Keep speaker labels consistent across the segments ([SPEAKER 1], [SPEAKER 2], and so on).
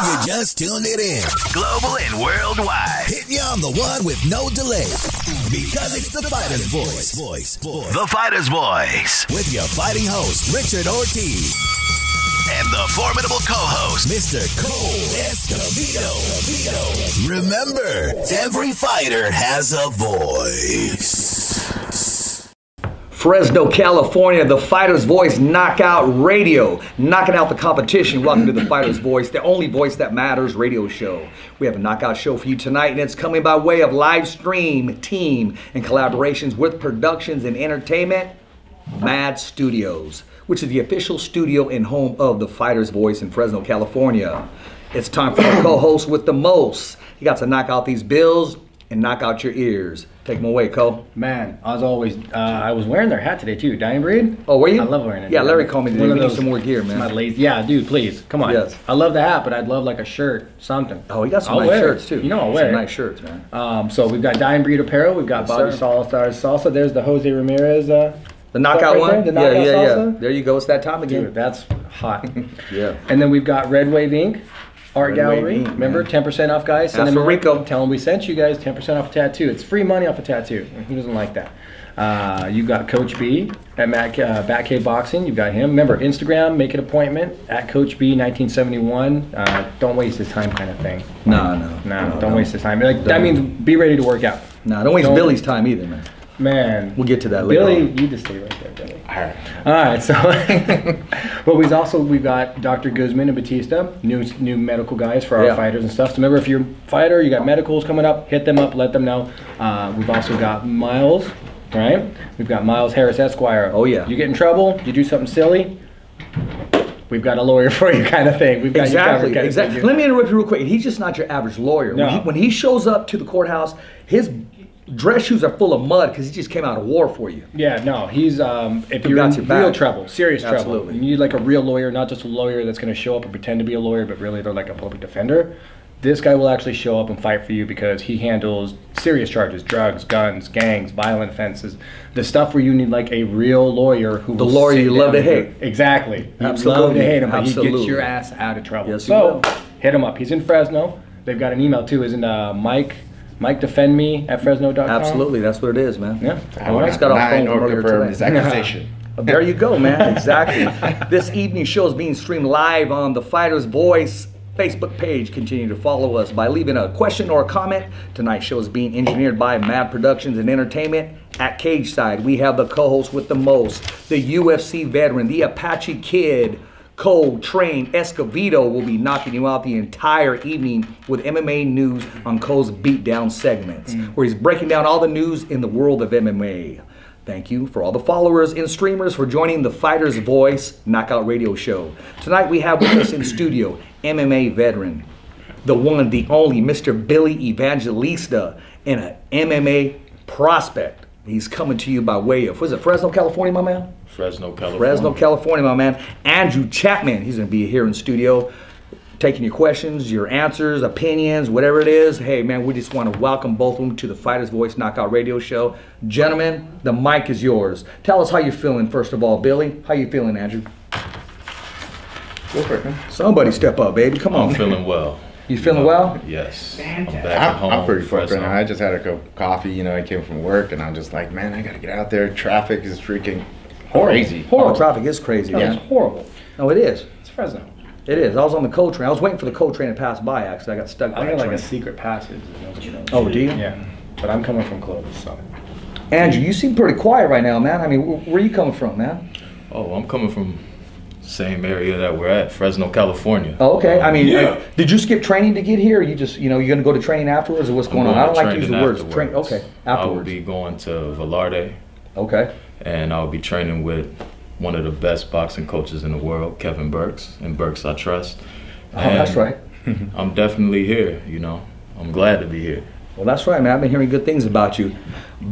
[SPEAKER 1] You just tuned it in. Global and worldwide. Hitting you on the one with no delay. Because it's the Fighter's Voice. The Fighter's Voice. With your fighting host, Richard Ortiz. And the formidable co-host, Mr. Cole Escobedo. Remember, every fighter has a voice.
[SPEAKER 2] Fresno, California, the Fighter's Voice Knockout Radio. Knocking out the competition. Welcome to the Fighter's Voice, the only voice that matters radio show. We have a knockout show for you tonight, and it's coming by way of live stream, team, and collaborations with Productions and Entertainment, Mad Studios, which is the official studio and home of the Fighter's Voice in Fresno, California. It's time for our co-host with the most. He got to knock out these bills and knock out your ears. Take them away, Cole.
[SPEAKER 3] Man, as always, I was wearing their hat today too. Dying Breed?
[SPEAKER 2] Oh, were you?
[SPEAKER 3] I love wearing it.
[SPEAKER 2] Yeah, Larry called me today. We need some more gear, man.
[SPEAKER 3] My lazy. Yeah, dude, please. Come on.
[SPEAKER 2] Yes.
[SPEAKER 3] I love the hat, but I'd love like a shirt, something.
[SPEAKER 2] Oh, he got some nice shirts too.
[SPEAKER 3] You know I'll wear
[SPEAKER 2] some
[SPEAKER 3] it.
[SPEAKER 2] nice shirts, man.
[SPEAKER 3] So we've got Dying Breed apparel. We've got Bobby Salsa. There's the Jose Ramirez.
[SPEAKER 2] The knockout one?
[SPEAKER 3] The knockout salsa.
[SPEAKER 2] Yeah. There you go. It's that time again.
[SPEAKER 3] Dude, that's hot.
[SPEAKER 2] Yeah.
[SPEAKER 3] And then we've got Red Wave Ink. Art
[SPEAKER 2] Red
[SPEAKER 3] Gallery,
[SPEAKER 2] Wave Ink,
[SPEAKER 3] remember, 10% off, guys. Send
[SPEAKER 2] That's
[SPEAKER 3] them
[SPEAKER 2] for Rico.
[SPEAKER 3] Tell them we sent you guys 10% off a tattoo. It's free money off a tattoo. Who doesn't like that? You got Coach B at Bat Cave Boxing. You've got him. Remember, Instagram, make an appointment at Coach B 1971. Don't waste his time, kind of thing.
[SPEAKER 2] No,
[SPEAKER 3] don't waste his time. Like, that means be ready to work out.
[SPEAKER 2] No, don't waste Billy's time either, man.
[SPEAKER 3] Man,
[SPEAKER 2] we'll get to that later.
[SPEAKER 3] Billy, you just stay right there, Billy. All right. So, but we've got Dr. Guzman and Batista, new medical guys for our fighters and stuff. So remember, if you're a fighter, you got medicals coming up, hit them up, let them know. We've also got Miles, right? We've got Miles Harris Esquire.
[SPEAKER 2] Oh yeah.
[SPEAKER 3] You get in trouble, you do something silly, we've got a lawyer for you, kind of thing. We've got
[SPEAKER 2] exactly. Let me interrupt you real quick. He's just not your average lawyer.
[SPEAKER 3] No.
[SPEAKER 2] When he shows up to the courthouse, his dress shoes are full of mud because he just came out of war for you.
[SPEAKER 3] Yeah, no, he's if you're in real trouble, serious
[SPEAKER 2] Absolutely.
[SPEAKER 3] trouble, you need like a real lawyer, not just a lawyer that's going to show up and pretend to be a lawyer, but really they're like a public defender. This guy will actually show up and fight for you because he handles serious charges, drugs, guns, gangs, violent offenses, the stuff where you need like a real lawyer who
[SPEAKER 2] the lawyer you love to hate.
[SPEAKER 3] Exactly.
[SPEAKER 2] Absolutely.
[SPEAKER 3] You love to hate him, but he
[SPEAKER 2] Absolutely.
[SPEAKER 3] gets your ass out of trouble.
[SPEAKER 2] Yes,
[SPEAKER 3] so hit him up. He's in Fresno. They've got an email too, isn't Mike defend me at Fresno.com?
[SPEAKER 2] Absolutely, that's what it is, man.
[SPEAKER 3] Yeah.
[SPEAKER 2] I just got off phone from earlier today.
[SPEAKER 4] This accusation.
[SPEAKER 2] There you go, man. Exactly. This evening show is being streamed live on the Fighter's Voice Facebook page. Continue to follow us by leaving a question or a comment. Tonight's show is being engineered by Mad Productions and Entertainment. At Cage Side, we have the co-host with the most, the UFC veteran, the Apache Kid, Cole Train Escobedo will be knocking you out the entire evening with MMA news on Cole's beatdown segments, where he's breaking down all the news in the world of MMA. Thank you for all the followers and streamers for joining the Fighter's Voice Knockout Radio Show. Tonight we have with us in studio MMA veteran, the one, the only, Mr. Billy Evangelista, and an MMA prospect. He's coming to you by way of, was it Fresno, California, my man?
[SPEAKER 5] Fresno, California.
[SPEAKER 2] Fresno, California, my man. Andrew Chatmen, he's going to be here in studio, taking your questions, your answers, opinions, whatever it is. Hey, man, we just want to welcome both of them to the Fighter's Voice Knockout Radio Show. Gentlemen, the mic is yours. Tell us how you're feeling, first of all, Billy. How you feeling, Andrew?
[SPEAKER 4] Go for it, man.
[SPEAKER 2] Somebody step up, baby. Come on.
[SPEAKER 5] I'm feeling well.
[SPEAKER 2] You feeling well?
[SPEAKER 5] Yes.
[SPEAKER 4] I'm
[SPEAKER 5] back at home.
[SPEAKER 4] I'm pretty fucked right
[SPEAKER 5] Fresno.
[SPEAKER 4] now. I just had a cup of coffee, I came from work, and I'm just like, man, I gotta get out there. Traffic is freaking crazy.
[SPEAKER 2] Horrible. Traffic is crazy, man.
[SPEAKER 3] It's horrible.
[SPEAKER 2] Oh, it is.
[SPEAKER 3] It's Fresno.
[SPEAKER 2] It is. I was on the coal train. I was waiting for the coal train to pass by, actually. I got stuck by
[SPEAKER 3] I got like
[SPEAKER 2] train.
[SPEAKER 3] a secret passage that nobody knows.
[SPEAKER 2] Oh, do you?
[SPEAKER 3] Yeah. But I'm coming from Clovis, so.
[SPEAKER 2] Andrew, you seem pretty quiet right now, man. I mean, where are you coming from, man?
[SPEAKER 5] Oh, I'm coming from same area that we're at, Fresno, California.
[SPEAKER 2] Oh, okay. I mean,
[SPEAKER 5] yeah.
[SPEAKER 2] Did you skip training to get here? Or you just, you're going to go to training afterwards, or what's going on? I don't like to use the words. Okay, afterwards.
[SPEAKER 5] I will be going to Velarde.
[SPEAKER 2] Okay.
[SPEAKER 5] And I'll be training with one of the best boxing coaches in the world, Kevin Burks, and Burks I Trust.
[SPEAKER 2] Oh, that's right.
[SPEAKER 5] I'm definitely here, I'm glad to be here.
[SPEAKER 2] Well, that's right, man. I've been hearing good things about you.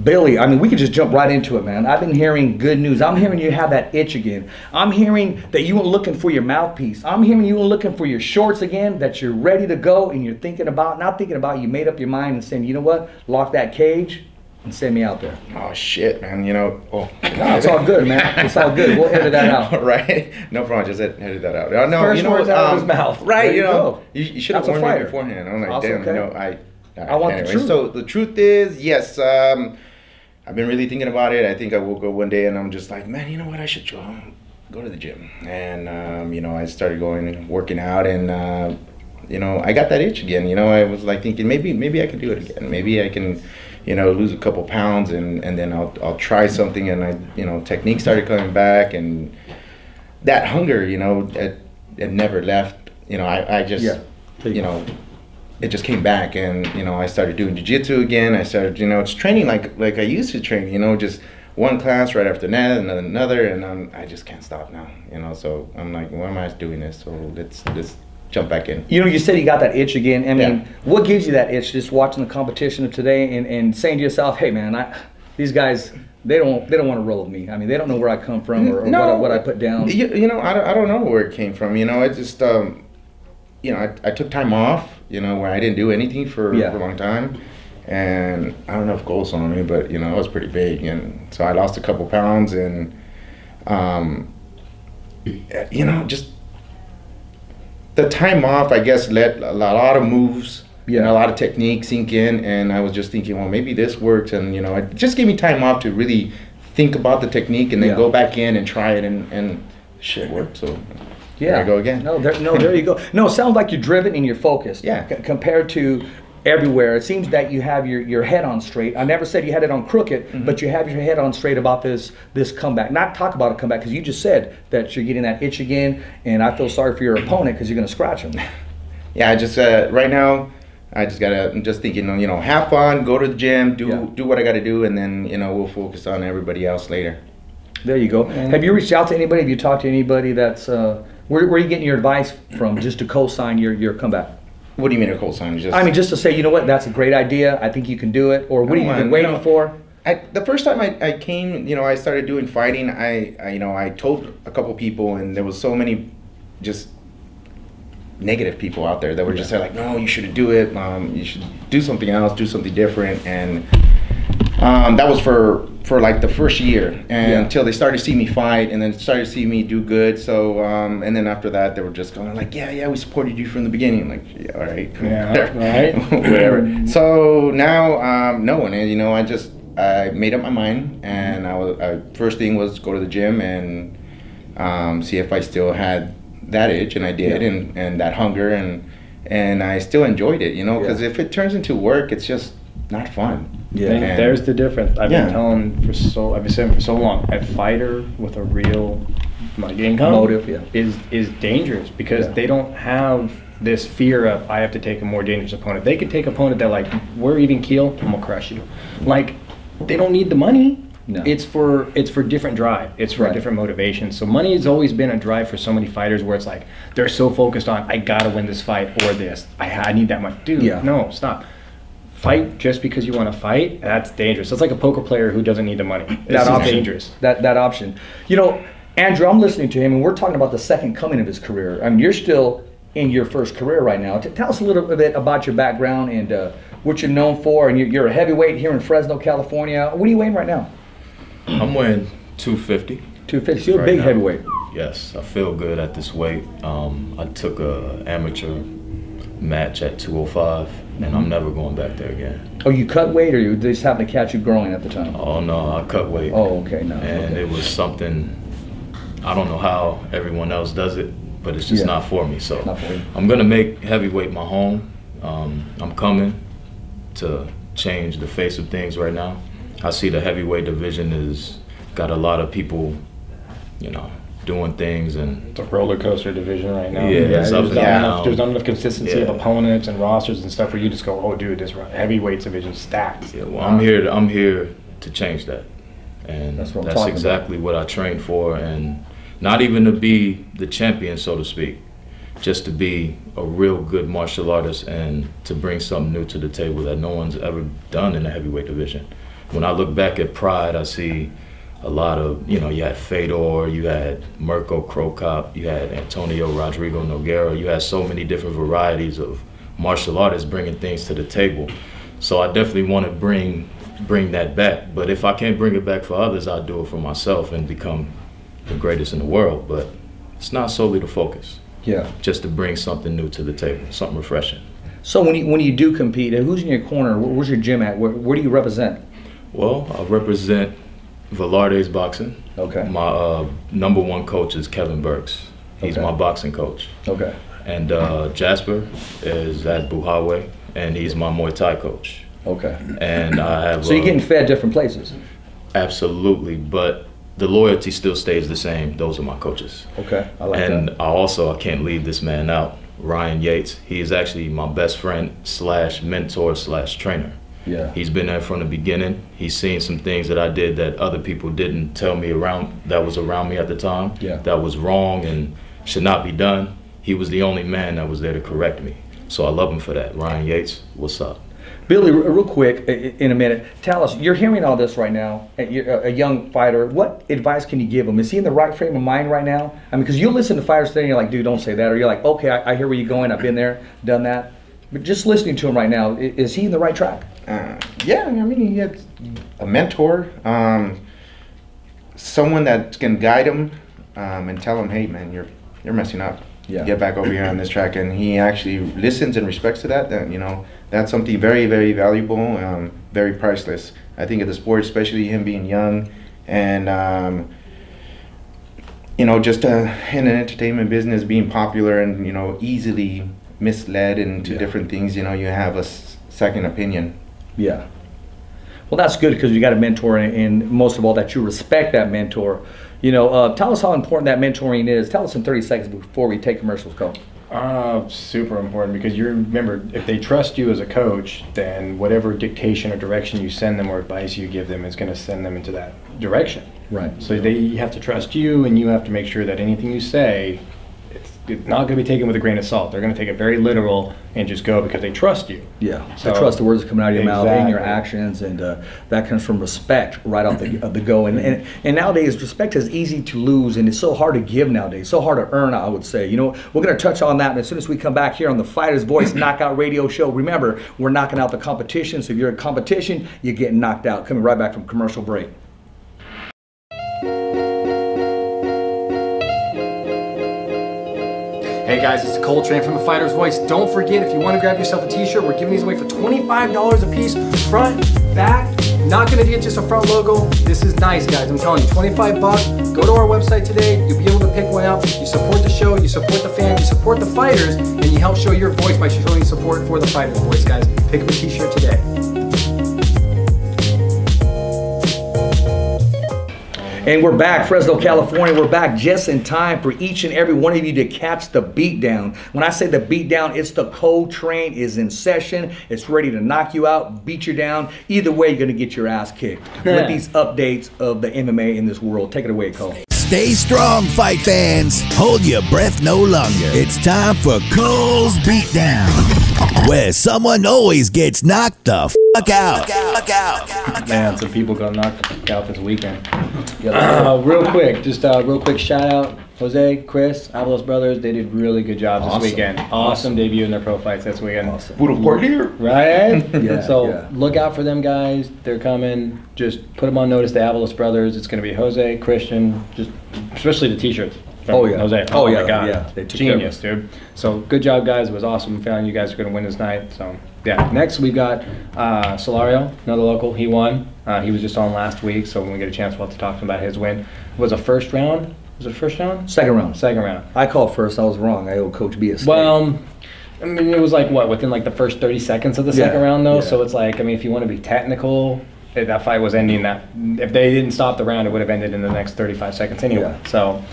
[SPEAKER 2] Billy, I mean, we could just jump right into it, man. I've been hearing good news. I'm hearing you have that itch again. I'm hearing that you were looking for your mouthpiece. I'm hearing you were looking for your shorts again, that you're ready to go and you're thinking about, not thinking about, you made up your mind and saying, you know what, lock that cage and send me out there.
[SPEAKER 4] Oh shit, man! You know,
[SPEAKER 2] No, it's all good, man. It's all good. We'll edit that out.
[SPEAKER 4] Right? No problem. Just edit that out. No,
[SPEAKER 2] First
[SPEAKER 4] you know,
[SPEAKER 2] words out of his mouth.
[SPEAKER 4] Right?
[SPEAKER 2] There
[SPEAKER 4] You know,
[SPEAKER 2] go.
[SPEAKER 4] you should have
[SPEAKER 2] That's a
[SPEAKER 4] warned me
[SPEAKER 2] fighter.
[SPEAKER 4] beforehand. I'm like,
[SPEAKER 2] Also,
[SPEAKER 4] damn.
[SPEAKER 2] okay.
[SPEAKER 4] You know,
[SPEAKER 2] I want the truth.
[SPEAKER 4] So the truth is, yes. I've been really thinking about it. I think I woke up one day and I'm just like, man, you know what? I should go to the gym. And you know, I started working out, and you know, I got that itch again. You know, I was like thinking maybe I can do it again. Maybe I can, you know, lose a couple pounds, and then I'll try something. And you know, technique started coming back, and that hunger, you know, it never left. You know, I just, you know, it just came back, and you know, I started doing jiu-jitsu again. I started, you know, it's training like I used to train. You know, just one class right after another, and I just can't stop now. You know, so I'm like, why am I doing this? So let's jump back in.
[SPEAKER 2] You know, you said you got that itch again. I mean, what gives you that itch? Just watching the competition of today and saying to yourself, "Hey, man, these guys, they don't want to roll with me. I mean, they don't know where I come from or what I put down."
[SPEAKER 4] You know, I don't know where it came from. You know, it just you know, I took time off. You know, where I didn't do anything for a long time, and I don't know if goals on me, but you know, I was pretty big, and so I lost a couple pounds, and you know, just the time off, I guess, let a lot of moves, and a lot of technique sink in, and I was just thinking, well, maybe this works, and you know, it just gave me time off to really think about the technique, and then go back in and try it, and shit worked. So there I go again.
[SPEAKER 2] There you go. No, it sounds like you're driven and you're focused.
[SPEAKER 4] Yeah.
[SPEAKER 2] Compared to everywhere, it seems that you have your head on straight. I never said you had it on crooked, but you have your head on straight about this comeback. Not talk about a comeback, because you just said that you're getting that itch again, and I feel sorry for your opponent because you're going to scratch him.
[SPEAKER 4] Yeah, I just right now, I'm just thinking, you know, have fun, go to the gym, do what I got to do, and then, you know, we'll focus on everybody else later.
[SPEAKER 2] There you go. Have you reached out to anybody? Have you talked to anybody that's where are you getting your advice from, just to co-sign your comeback?
[SPEAKER 4] What do you mean a co-sign?
[SPEAKER 2] I mean, just to say, you know what, that's a great idea. I think you can do it. Or what have you been waiting for?
[SPEAKER 4] The first time I came, you know, I started doing fighting. I told a couple people, and there was so many just negative people out there that were just like, no, you shouldn't do it. You should do something else, do something different. And that was for like the first year, and until they started to see me fight, and then started to see me do good. So and then after that, they were just going like, yeah, we supported you from the beginning. I'm like, yeah, all right, whatever. So now no one, and you know, I made up my mind, and first thing was go to the gym and see if I still had that itch, and I did, and that hunger, and I still enjoyed it, you know, because if it turns into work, it's just not fun.
[SPEAKER 3] There's the difference. I've been saying for so long, a fighter with a real income
[SPEAKER 2] motive
[SPEAKER 3] is dangerous, because they don't have this fear of, I have to take a more dangerous opponent. They could take an opponent that, like, we're even keel, I'm gonna crush you. Like, they don't need the money.
[SPEAKER 2] No.
[SPEAKER 3] It's for different drive. It's for different motivation. So money has always been a drive for so many fighters, where it's like they're so focused on, I gotta win this fight, or this. I need that much. Dude, no, stop. Fight just because you want to fight, that's dangerous. It's like a poker player who doesn't need the money. That's dangerous.
[SPEAKER 2] That option. You know, Andrew, I'm listening to him, and we're talking about the second coming of his career. I mean, you're still in your first career right now. Tell us a little bit about your background and what you're known for. And you're a heavyweight here in Fresno, California. What are you weighing right now?
[SPEAKER 5] I'm weighing 250.
[SPEAKER 2] 250. So you're a big heavyweight.
[SPEAKER 5] Yes, I feel good at this weight. I took a amateur match at 205, and I'm never going back there again.
[SPEAKER 2] Oh, you cut weight, or you just happened to catch you growing at the time?
[SPEAKER 5] Oh no, I cut weight.
[SPEAKER 2] Oh, okay, no.
[SPEAKER 5] And it was something, I don't know how everyone else does it, but it's just not for me. So I'm gonna make heavyweight my home. I'm coming to change the face of things right now. I see the heavyweight division is got a lot of people, you know, doing things, and
[SPEAKER 3] it's a roller coaster division right now.
[SPEAKER 5] There's
[SPEAKER 3] not enough consistency of opponents and rosters and stuff where you just go, oh dude, this heavyweight division stacked.
[SPEAKER 5] Yeah, well, I'm here to change that, and that's exactly what I trained for, and not even to be the champion, so to speak, just to be a real good martial artist and to bring something new to the table that no one's ever done in the heavyweight division. When I look back at Pride, I see a lot of, you know, you had Fedor, you had Mirko Krokop, you had Antonio Rodrigo Nogueira, you had so many different varieties of martial artists bringing things to the table. So I definitely want to bring bring that back. But if I can't bring it back for others, I'll do it for myself and become the greatest in the world. But it's not solely the focus.
[SPEAKER 2] Yeah.
[SPEAKER 5] Just to bring something new to the table, something refreshing.
[SPEAKER 2] So when you do compete, who's in your corner? Where's your gym at? Where do you represent?
[SPEAKER 5] Well, I represent Velarde's Boxing.
[SPEAKER 2] Okay.
[SPEAKER 5] My number one coach is Kevin Burks. He's my boxing coach.
[SPEAKER 2] Okay.
[SPEAKER 5] And Jasper is at Buhawe, and he's my Muay Thai coach.
[SPEAKER 2] Okay.
[SPEAKER 5] And I have.
[SPEAKER 2] So you're getting fed different places.
[SPEAKER 5] Absolutely, but the loyalty still stays the same. Those are my coaches.
[SPEAKER 2] Okay, I like
[SPEAKER 5] and
[SPEAKER 2] that.
[SPEAKER 5] I can't leave this man out. Ryan Yates, he is actually my best friend / mentor / trainer.
[SPEAKER 2] Yeah.
[SPEAKER 5] He's been there from the beginning. He's seen some things that I did that other people didn't tell me that was around me at the time.
[SPEAKER 2] Yeah.
[SPEAKER 5] That was wrong and should not be done. He was the only man that was there to correct me. So I love him for that. Ryan Yates, what's up?
[SPEAKER 2] Billy, real quick, in a minute, tell us, you're hearing all this right now, you're a young fighter. What advice can you give him? Is he in the right frame of mind right now? I mean, because you listen to fighters today and you're like, dude, don't say that. Or you're like, okay, I hear where you're going. I've been there, done that. But just listening to him right now, is he in the right track?
[SPEAKER 4] Yeah, I mean, he has a mentor, someone that can guide him and tell him, hey, man, you're messing up.
[SPEAKER 2] Yeah.
[SPEAKER 4] Get back over here on this track. And he actually listens and respects to that. Then, that's something very, very valuable, very priceless. I think of the sport, especially him being young and, just in an entertainment business, being popular and, easily misled into different things, you have a second opinion.
[SPEAKER 2] Yeah. Well, that's good because you got a mentor, and most of all, that you respect that mentor. Tell us how important that mentoring is. Tell us in 30 seconds before we take commercials, Cole.
[SPEAKER 3] Super important, because you remember, if they trust you as a coach, then whatever dictation or direction you send them or advice you give them is going to send them into that direction.
[SPEAKER 2] Right.
[SPEAKER 3] So they have to trust you, and you have to make sure that anything you say, it's not going to be taken with a grain of salt. They're going to take it very literal and just go because they trust you.
[SPEAKER 2] Yeah,
[SPEAKER 3] so
[SPEAKER 2] they trust the words coming out of your mouth and your actions, and that comes from respect right off the go. And nowadays, respect is easy to lose, and it's so hard to give nowadays, so hard to earn, I would say. We're going to touch on that, and as soon as we come back here on the Fighter's Voice Knockout Radio Show, remember, we're knocking out the competition, so if you're in competition, you're getting knocked out. Coming right back from commercial break.
[SPEAKER 3] Hey guys, it's Cole Train from the Fighter's Voice. Don't forget, if you want to grab yourself a t-shirt, we're giving these away for $25 a piece, front, back. Not going to get just a front logo. This is nice, guys. I'm telling you, 25 bucks. Go to our website today. You'll be able to pick one out. You support the show, you support the fans, you support the fighters, and you help show your voice by showing support for the Fighter's Voice, guys. Pick up a t-shirt today.
[SPEAKER 2] And we're back, Fresno, California. We're back just in time for each and every one of you to catch the beatdown. When I say the beatdown, it's the Cole Train is in session. It's ready to knock you out, beat you down. Either way, you're going to get your ass kicked. With these updates of the MMA in this world. Take it away, Cole.
[SPEAKER 1] Stay strong, fight fans. Hold your breath no longer. It's time for Cole's Beatdown, where someone always gets knocked the fuck out.
[SPEAKER 3] Man, some people got knocked out this weekend. Real quick shout out, Jose, Chris, Avalos Brothers. They did really good jobs this weekend. Awesome debut in their pro fights this weekend.
[SPEAKER 4] Puro por here.
[SPEAKER 3] Right? Look out for them guys. They're coming. Just put them on notice, the Avalos Brothers. It's going to be Jose, Christian, just especially the t-shirts. Jose. Oh my God.
[SPEAKER 2] Yeah. They took
[SPEAKER 3] Genius, dude. So good job, guys. It was awesome. Feeling you guys are going to win this night. So yeah. Next we got Solario, another local. He won. He was just on last week, so when we get a chance, we'll have to talk to him about his win. It was a first round. Was it first round?
[SPEAKER 2] Second round.
[SPEAKER 3] Second round.
[SPEAKER 2] I called first. I was wrong. I owe Coach B a steak.
[SPEAKER 3] Well, I mean, it was like what, within like the first 30 seconds of the second round though. Yeah. So it's like, I mean, if you want to be technical, that fight was ending that. If they didn't stop the round, it would have ended in the next 35 seconds anyway. Yeah. So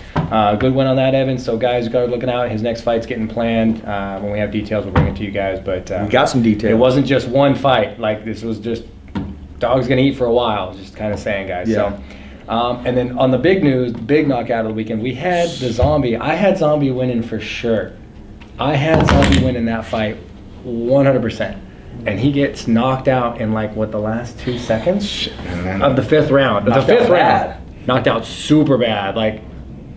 [SPEAKER 3] good win on that, Evan. So guys, got looking out. His next fight's getting planned. When we have details, we'll bring it to you guys. But
[SPEAKER 2] we got some details.
[SPEAKER 3] It wasn't just one fight. Like this was just dog's gonna eat for a while. Just kind of saying, guys. Yeah. So, and then on the big news, big knockout of the weekend, we had the Zombie. I had Zombie winning for sure. I had Zombie winning that fight 100%. And he gets knocked out in like what, the last 2 seconds of the fifth round. The fifth round knocked out super bad. Like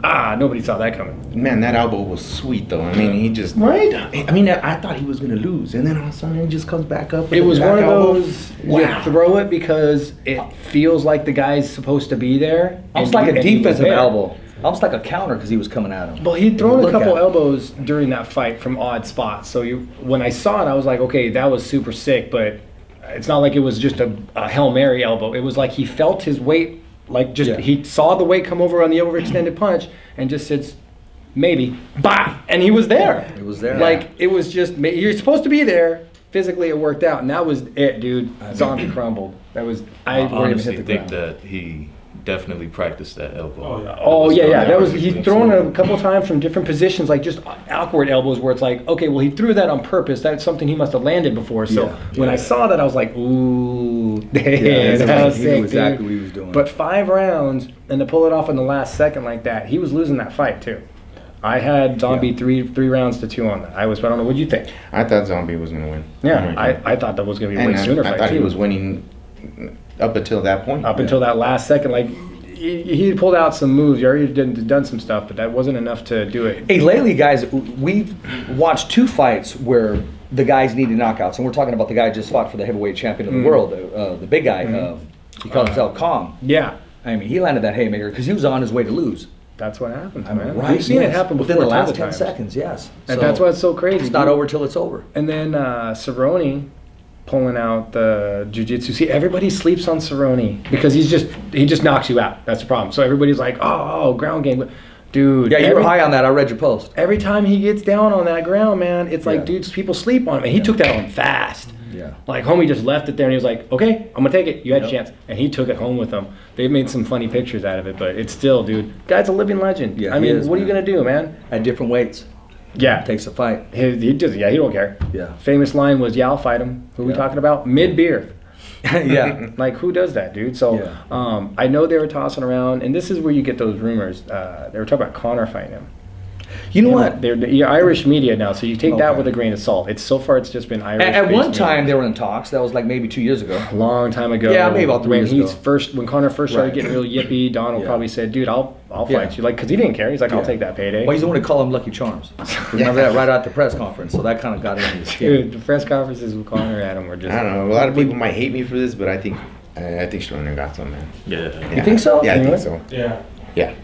[SPEAKER 3] nobody saw that coming.
[SPEAKER 4] Man, that elbow was sweet though. I mean, he just
[SPEAKER 3] right.
[SPEAKER 4] I mean, I thought he was gonna lose, and then all of a sudden he just comes back up.
[SPEAKER 3] It was one of those.
[SPEAKER 4] Wow.
[SPEAKER 3] You throw it because it feels like the guy's supposed to be there.
[SPEAKER 2] Almost like a defensive elbow. Almost like a counter because he was coming at him.
[SPEAKER 3] Well, he'd thrown a couple elbows during that fight from odd spots. So when I saw it, I was like, okay, that was super sick. But it's not like it was just a Hail Mary elbow. It was like he felt his weight, like he saw the weight come over on the overextended punch and just said, maybe, bah, and he was there.
[SPEAKER 2] It was there.
[SPEAKER 3] Like it was just, you're supposed to be there. Physically, it worked out, and that was it, dude. Zombie crumbled. That was. I
[SPEAKER 5] honestly think that he definitely practiced that elbow.
[SPEAKER 3] Oh yeah. That was he's thrown it a couple times from different positions, like just awkward elbows where it's like, okay, well he threw that on purpose. That's something he must have landed before. So when I saw that, I was like, ooh, that was sick,
[SPEAKER 2] he knew exactly
[SPEAKER 3] dude.
[SPEAKER 2] what he was doing.
[SPEAKER 3] But 5 rounds and to pull it off in the last second like that, he was losing that fight too. I had Zombie 3 rounds to 2 on that. I don't know. What do you think?
[SPEAKER 4] I thought Zombie was gonna win.
[SPEAKER 3] Yeah, I thought that was gonna be a way sooner fight.
[SPEAKER 4] I thought he was winning up until that point.
[SPEAKER 3] Up until that last second, like he pulled out some moves. He already done some stuff, but that wasn't enough to do it.
[SPEAKER 2] Hey, lately, guys, we've watched 2 fights where the guys needed knockouts, and we're talking about the guy who just fought for the heavyweight champion of the world, the big guy. He called himself Kong.
[SPEAKER 3] Yeah,
[SPEAKER 2] I mean, he landed that haymaker because he was on his way to lose.
[SPEAKER 3] That's what happens,
[SPEAKER 2] I mean,
[SPEAKER 3] man.
[SPEAKER 2] right,
[SPEAKER 3] We've seen it happen before
[SPEAKER 2] within the last 10
[SPEAKER 3] times.
[SPEAKER 2] seconds. Yes,
[SPEAKER 3] and that's why it's so crazy.
[SPEAKER 2] It's not over till it's over.
[SPEAKER 3] And then Cerrone pulling out the jiu-jitsu. See, everybody sleeps on Cerrone because he just knocks you out. That's the problem. So everybody's like, oh, ground game. Dude.
[SPEAKER 2] Yeah, you were high on that. I read your post.
[SPEAKER 3] Every time he gets down on that ground, man, it's like, dudes, people sleep on him. And he took that on fast.
[SPEAKER 2] Yeah.
[SPEAKER 3] Like, homie just left it there and he was like, okay, I'm going to take it. You had a chance. And he took it home with him. They've made some funny pictures out of it, but it's still, dude, guy's a living legend.
[SPEAKER 2] Yeah,
[SPEAKER 3] I mean, what are you going to do, man?
[SPEAKER 2] At different weights.
[SPEAKER 3] Yeah.
[SPEAKER 2] Takes a fight.
[SPEAKER 3] He don't care.
[SPEAKER 2] Yeah.
[SPEAKER 3] Famous line was, I'll fight him. Who are we talking about? Mid-beer.
[SPEAKER 2] Yeah.
[SPEAKER 3] Like, who does that, dude? So I know they were tossing around, and this is where you get those rumors. They were talking about Conor fighting him.
[SPEAKER 2] You know what?
[SPEAKER 3] They're Irish media now, so you take that with a grain of salt. So far, it's just been Irish.
[SPEAKER 2] At one time, they were in talks. That was like maybe 2 years ago.
[SPEAKER 3] A long time ago.
[SPEAKER 2] Yeah, maybe about 3 years ago.
[SPEAKER 3] When Conor first started getting real yippy, Donald probably said, "Dude, I'll fight you," like because he didn't care. He's like, "I'll take that payday."
[SPEAKER 2] Well, he's the one to call him Lucky Charms. Remember that right at the press conference. So that kind of got into his skin.
[SPEAKER 3] Dude, the press conferences with Conor at him were just.
[SPEAKER 4] I don't know. A lot of people might hate me for this, but I think Sharon got some, man.
[SPEAKER 5] Yeah.
[SPEAKER 2] You think so?
[SPEAKER 4] Yeah, I think so.
[SPEAKER 5] Yeah.
[SPEAKER 4] Yeah.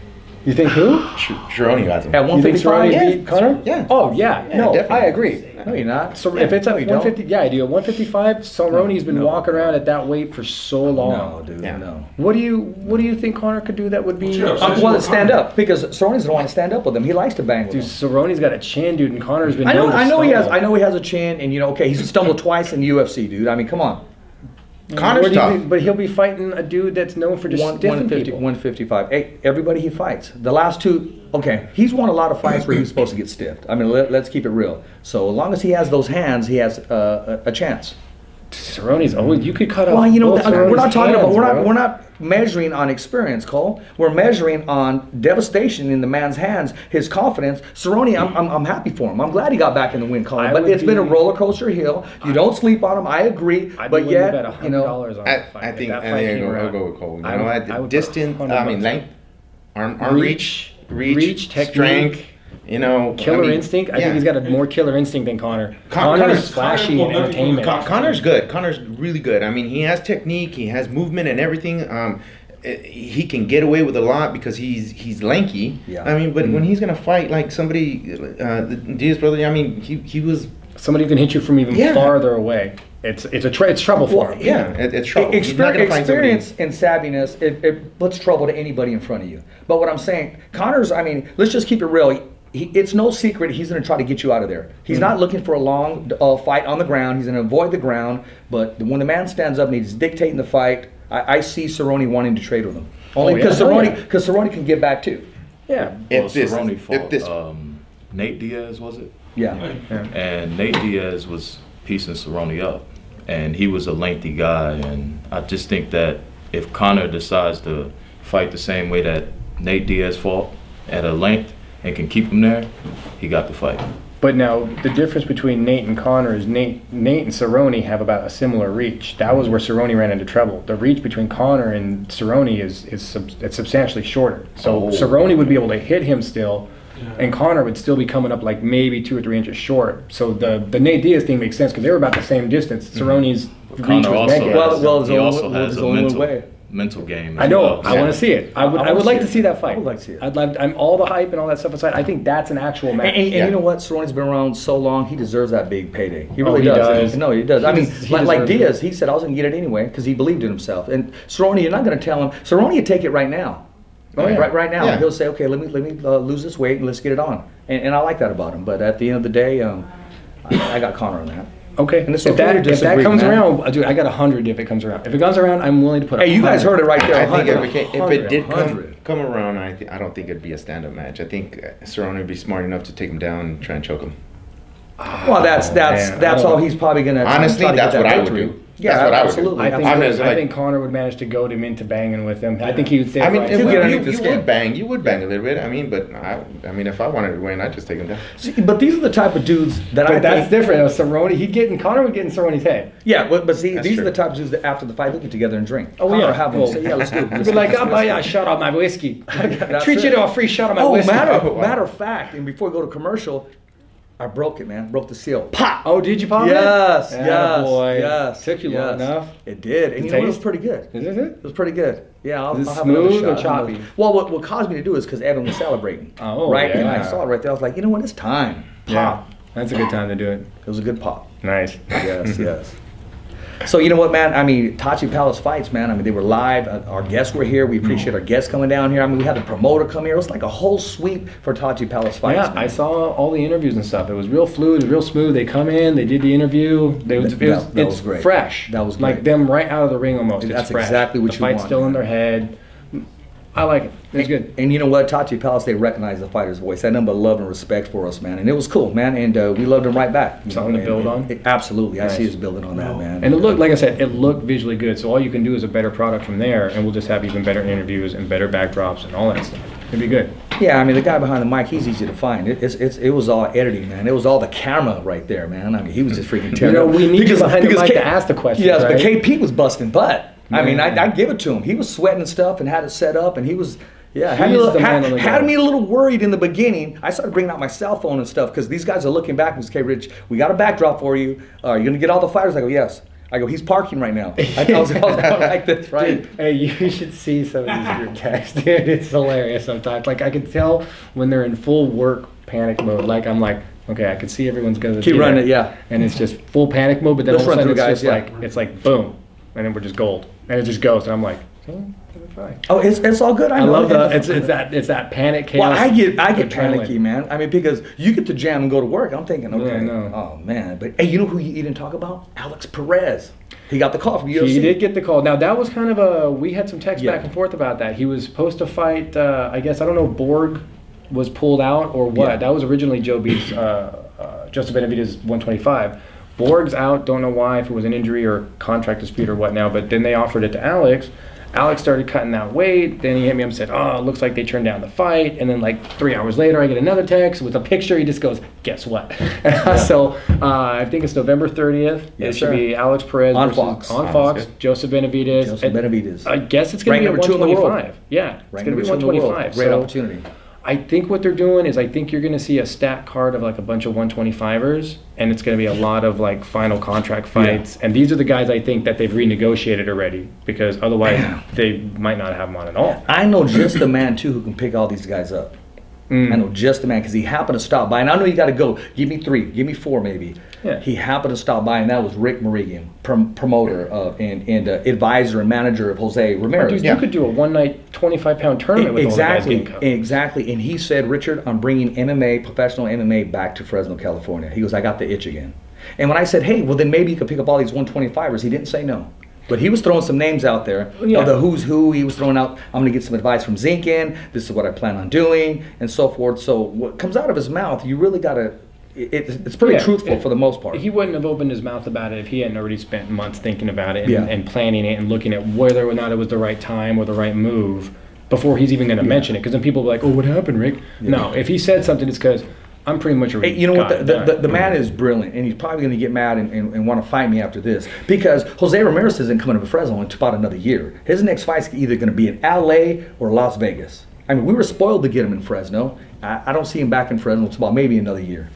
[SPEAKER 3] You think who?
[SPEAKER 4] Sharon got some.
[SPEAKER 2] At 155?
[SPEAKER 3] You think beat Conor?
[SPEAKER 4] Yeah.
[SPEAKER 3] Oh yeah. No,
[SPEAKER 4] definitely.
[SPEAKER 3] I agree.
[SPEAKER 2] No, you're not.
[SPEAKER 3] So if it's at 150, I do. At 155, Cerrone's been walking around at that weight for so long.
[SPEAKER 2] No, dude,
[SPEAKER 4] Yeah.
[SPEAKER 2] no.
[SPEAKER 3] What do you think Conor could do that would be?
[SPEAKER 2] Well, stand up because Cerrone's don't want to stand up with him. He likes to bang with
[SPEAKER 3] Dude,
[SPEAKER 2] him.
[SPEAKER 3] Cerrone's got a chin, dude, and Conor's been.
[SPEAKER 2] I know he has.
[SPEAKER 3] stumble.
[SPEAKER 2] I know he has a chin, and okay, he's stumbled twice in the UFC, dude. I mean, come on.
[SPEAKER 4] Connor's tough.
[SPEAKER 3] But he'll be fighting a dude that's known for just stiffing people.
[SPEAKER 2] 155. Hey, everybody he fights. The last 2, okay, he's won a lot of fights where he was supposed to get stiffed. I mean, let's keep it real. So as long as he has those hands, he has a chance.
[SPEAKER 3] Cerrone's always. You could cut off.
[SPEAKER 2] Well, you know,
[SPEAKER 3] both
[SPEAKER 2] we're not
[SPEAKER 3] Cerrone's
[SPEAKER 2] talking about.
[SPEAKER 3] hands,
[SPEAKER 2] We're not measuring on experience, Cole. We're measuring on devastation in the man's hands, his confidence. Cerrone, I'm happy for him. I'm glad he got back in the win column. But it's been a roller coaster hill. You don't sleep on him. I agree. But yet, you know,
[SPEAKER 4] I think I'll go with Cole. You know, at distance, length, arm reach, strength. You know,
[SPEAKER 3] killer instinct. I think he's got a more killer instinct than Conor. Connor's flashy and entertainment.
[SPEAKER 4] Connor's good. Connor's really good. I mean, he has technique. He has movement and everything. He can get away with a lot because he's lanky.
[SPEAKER 2] Yeah.
[SPEAKER 4] I mean, but when he's gonna fight like somebody, the Diaz brother. I mean, he was
[SPEAKER 3] somebody who can hit you from even farther away. It's trouble for him.
[SPEAKER 4] Yeah, it's trouble.
[SPEAKER 2] Experience and savviness, it puts trouble to anybody in front of you. But what I'm saying, Connor's, I mean, let's just keep it real. It's no secret he's going to try to get you out of there. He's not looking for a long fight on the ground. He's going to avoid the ground. But when the man stands up and he's dictating the fight, I see Cerrone wanting to trade with him. Only because Cerrone can get back too.
[SPEAKER 3] Yeah.
[SPEAKER 5] Cerrone fought Nate Diaz, was it?
[SPEAKER 2] Yeah.
[SPEAKER 5] And Nate Diaz was piecing Cerrone up. And he was a lengthy guy. And I just think that if Conor decides to fight the same way that Nate Diaz fought at a length, and can keep him there, he got the fight.
[SPEAKER 3] But now the difference between Nate and Connor is Nate and Cerrone have about a similar reach. That was where Cerrone ran into trouble. The reach between Connor and Cerrone it's substantially shorter. So Cerrone would be able to hit him still, and Connor would still be coming up like maybe 2 or 3 inches short. So the Nate Diaz thing makes sense because they were about the same distance. Cerrone's reach was negative.
[SPEAKER 5] He also has a mental game.
[SPEAKER 3] I know. I want to see it. I would like to see that fight.
[SPEAKER 2] I would like to see it.
[SPEAKER 3] I'm all the hype and all that stuff aside. I think that's an actual match.
[SPEAKER 2] And you know what? Cerrone's been around so long. He deserves that big payday. He really does. No, he does. I mean, like Diaz, he said I was going to get it anyway because he believed in himself. And Cerrone, you're not going to tell him. Cerrone would take it right now. Right now, he'll say, "Okay, let me lose this weight and let's get it on." And I like that about him. But at the end of the day, I got Connor on that.
[SPEAKER 3] Okay, and if that comes around, dude, I got 100 if it comes around. If it comes around, I'm willing to put.
[SPEAKER 2] Hey, you guys heard it right there.
[SPEAKER 4] I think if it did come around, I don't think it'd be a stand-up match. I think Cerrone would be smart enough to take him down and try and choke him.
[SPEAKER 2] Well, that's all he's probably gonna.
[SPEAKER 4] Honestly, that's what I would do.
[SPEAKER 2] Yeah,
[SPEAKER 4] that's what
[SPEAKER 2] absolutely.
[SPEAKER 3] I think Connor would manage to goat him into banging with him. I think he would say.
[SPEAKER 4] I mean, you would bang a little bit. I mean, but if I wanted to win, I'd just take him down.
[SPEAKER 2] See, but these are the type of dudes that
[SPEAKER 3] that's different. Cerrone, Connor would get in Cerrone's head.
[SPEAKER 2] Yeah, but see, these are the type of dudes that after the fight, they get together and drink. Oh yeah, have them say, yeah, let's do it.
[SPEAKER 3] Be like, I'll buy you a shot of my whiskey. Treat you to a free shot of my whiskey.
[SPEAKER 2] Matter of fact, and before we go to commercial. I broke it, man. Broke the seal. Pop!
[SPEAKER 3] Oh, did you pop it?
[SPEAKER 2] Yes,
[SPEAKER 3] boy.
[SPEAKER 2] Yes.
[SPEAKER 3] Took you long enough.
[SPEAKER 2] It did. And you know, it was pretty good.
[SPEAKER 3] Is it?
[SPEAKER 2] It was pretty good. Yeah, I'll have
[SPEAKER 3] smooth or choppy?
[SPEAKER 2] Well, what caused me to do is because Evan was celebrating.
[SPEAKER 3] Oh,
[SPEAKER 2] right?
[SPEAKER 3] Yeah.
[SPEAKER 2] And I saw it right there. I was like, you know what? It's time. Pop.
[SPEAKER 3] Yeah. That's a good time to do it.
[SPEAKER 2] It was a good pop.
[SPEAKER 3] Nice.
[SPEAKER 2] Yes. So you know what, man? I mean, Tachi Palace fights, man. I mean, they were live. Our guests were here. We appreciate our guests coming down here. I mean, we had the promoter come here. It was like a whole sweep for Tachi Palace fights.
[SPEAKER 3] Yeah, man. I saw all the interviews and stuff. It was real fluid, real smooth. They come in, they did the interview. That was great. Fresh.
[SPEAKER 2] That was great.
[SPEAKER 3] Like them right out of the ring almost.
[SPEAKER 2] That's exactly what you want.
[SPEAKER 3] The fight's still in their head. I like it. It's good.
[SPEAKER 2] And you know what? Tachi Palace, they recognize the fighter's voice. They had nothing but love and respect for us, man. And it was cool, man. And we loved him right back.
[SPEAKER 3] Something to build on?
[SPEAKER 2] Absolutely. Nice. I see us building on that, man.
[SPEAKER 3] And it looked, like I said, it looked visually good. So all you can do is a better product from there, and we'll just have even better interviews and better backdrops and all that stuff. It'd be good.
[SPEAKER 2] Yeah, I mean, the guy behind the mic, he's easy to find. It was all editing, man. It was all the camera right there, man. I mean, he was just freaking terrible.
[SPEAKER 3] You know, we need you behind the mic to ask the question.
[SPEAKER 2] Yes,
[SPEAKER 3] right?
[SPEAKER 2] but KP was busting butt. I mean, I give it to him. He was sweating and stuff and had it set up, and he was... Yeah, had me a little worried in the beginning. I started bringing out my cell phone and stuff because these guys are looking back and say, "Okay, Rich, we got a backdrop for you. You're going to get all the fighters?" I go, "Yes." I go, "He's parking right now." I was like this, right?
[SPEAKER 3] Dude, hey, you should see some of these group texts, dude. It's hilarious sometimes. Like, I can tell when they're in full work panic mode. Like, I'm like, okay, I can see everyone's going to
[SPEAKER 2] keep running it, yeah.
[SPEAKER 3] And it's just full panic mode, but then all of a sudden it's just it's like, boom. And then we're just gold. And it just goes. And I'm like,
[SPEAKER 2] oh, it's all good. I know.
[SPEAKER 3] Love it's that panic chaos.
[SPEAKER 2] Well, I get panicky, man. I mean, because you get to jam and go to work. I'm thinking, okay, oh man. But hey, you know who you didn't talk about? Alex Perez. He got the call from UFC.
[SPEAKER 3] He did get the call. Now that was kind of we had some text back and forth about that. He was supposed to fight. I guess I don't know. Borg was pulled out or what. Yeah. That was originally Joe B's Joseph Benavidez 125. Borg's out. Don't know why. If it was an injury or contract dispute or what now. But then they offered it to Alex. Alex started cutting that weight. Then he hit me up and said, "Oh, it looks like they turned down the fight." And then like 3 hours later, I get another text with a picture. He just goes, "Guess what?" So I think it's November 30th. It should be Alex Perez
[SPEAKER 2] on Fox.
[SPEAKER 3] On Fox. Joseph Benavidez. I guess it's going to be 125. Yeah, it's going to be 125.
[SPEAKER 2] Great opportunity.
[SPEAKER 3] I think what they're doing is I think you're going to see a stat card of like a bunch of 125ers, and it's going to be a lot of like final contract fights. And these are the guys I think that they've renegotiated already, because otherwise they might not have them on at all.
[SPEAKER 2] I know just the man too who can pick all these guys up. I know just the man because he happened to stop by, and I know you got to go. Give me 3, give me 4, maybe. Yeah. He happened to stop by, and that was Rick Merigian, promoter and advisor and manager of Jose Ramirez.
[SPEAKER 3] Dude, you could do a one-night 25-pound tournament with all the guys getting cut.
[SPEAKER 2] Exactly. And he said, "Richard, I'm bringing MMA, professional MMA, back to Fresno, California." He goes, "I got the itch again." And when I said, "Hey, well then maybe you could pick up all these 125ers," he didn't say no. But he was throwing some names out there, the who's who. He was throwing out, "I'm going to get some advice from Zinkin. This is what I plan on doing," and so forth. So what comes out of his mouth, you really got to, it's pretty truthful for the most part.
[SPEAKER 3] He wouldn't have opened his mouth about it if he hadn't already spent months thinking about it and planning it and looking at whether or not it was the right time or the right move before he's even going to mention it. Because then people will be like, "Oh, what happened, Rick?" No, if he said something, it's because I'm pretty much a
[SPEAKER 2] you know what? The man is brilliant, and he's probably going to get mad and want to fight me after this because Jose Ramirez isn't coming to Fresno in about another year. His next fight's either going to be in LA or Las Vegas. I mean, we were spoiled to get him in Fresno. I don't see him back in Fresno until about maybe another year.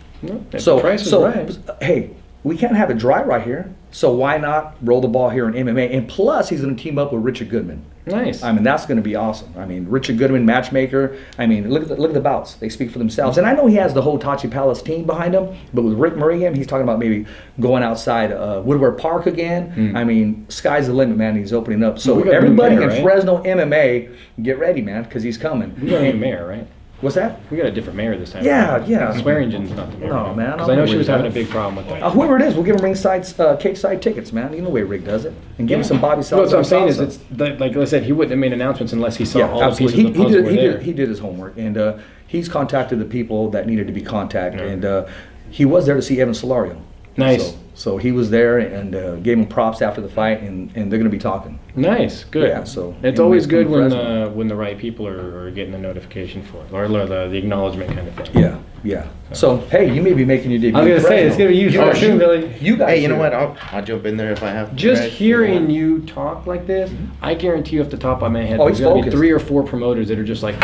[SPEAKER 2] Hey, we can't have it dry right here. So why not roll the ball here in MMA? And plus, he's going to team up with Richard Goodman.
[SPEAKER 3] Nice.
[SPEAKER 2] I mean, that's going to be awesome. I mean, Richard Goodman, matchmaker. I mean, look at the bouts. They speak for themselves. And I know he has the whole Tachi Palace team behind him, but with Rick Murray, he's talking about maybe going outside Woodward Park again. I mean, sky's the limit, man. He's opening up. So everybody in Fresno MMA, get ready, man, because he's coming.
[SPEAKER 3] We got a new mayor, right?
[SPEAKER 2] What's that?
[SPEAKER 3] We got a different mayor this time.
[SPEAKER 2] Yeah.
[SPEAKER 3] Swearingen's not the mayor.
[SPEAKER 2] No, man.
[SPEAKER 3] Because I know she was having a big problem with that.
[SPEAKER 2] Whoever it is, we'll give him ringside, cage-side tickets, man. You know the way Rick does it. And give him some Bobby Salsa.
[SPEAKER 3] What I'm saying is, it's like I said, he wouldn't have made announcements unless he saw all the pieces of the puzzle were there.
[SPEAKER 2] He did his homework, and he's contacted the people that needed to be contacted, and he was there to see Evan Solario.
[SPEAKER 3] Nice.
[SPEAKER 2] So he was there and gave him props after the fight, and they're going to be talking.
[SPEAKER 3] Nice, good.
[SPEAKER 2] Yeah, so
[SPEAKER 3] it's always good when the right people are getting a notification for it, or the acknowledgement kind of thing.
[SPEAKER 2] Yeah. So hey, you may be making your debut.
[SPEAKER 3] I was gonna say it's gonna be you soon, Billy.
[SPEAKER 2] You guys.
[SPEAKER 4] Hey, you know what? I'll jump in there if I have to.
[SPEAKER 3] Just hearing you talk like this, I guarantee you off the top of my head, there's gonna be 3 or 4 promoters that are just like,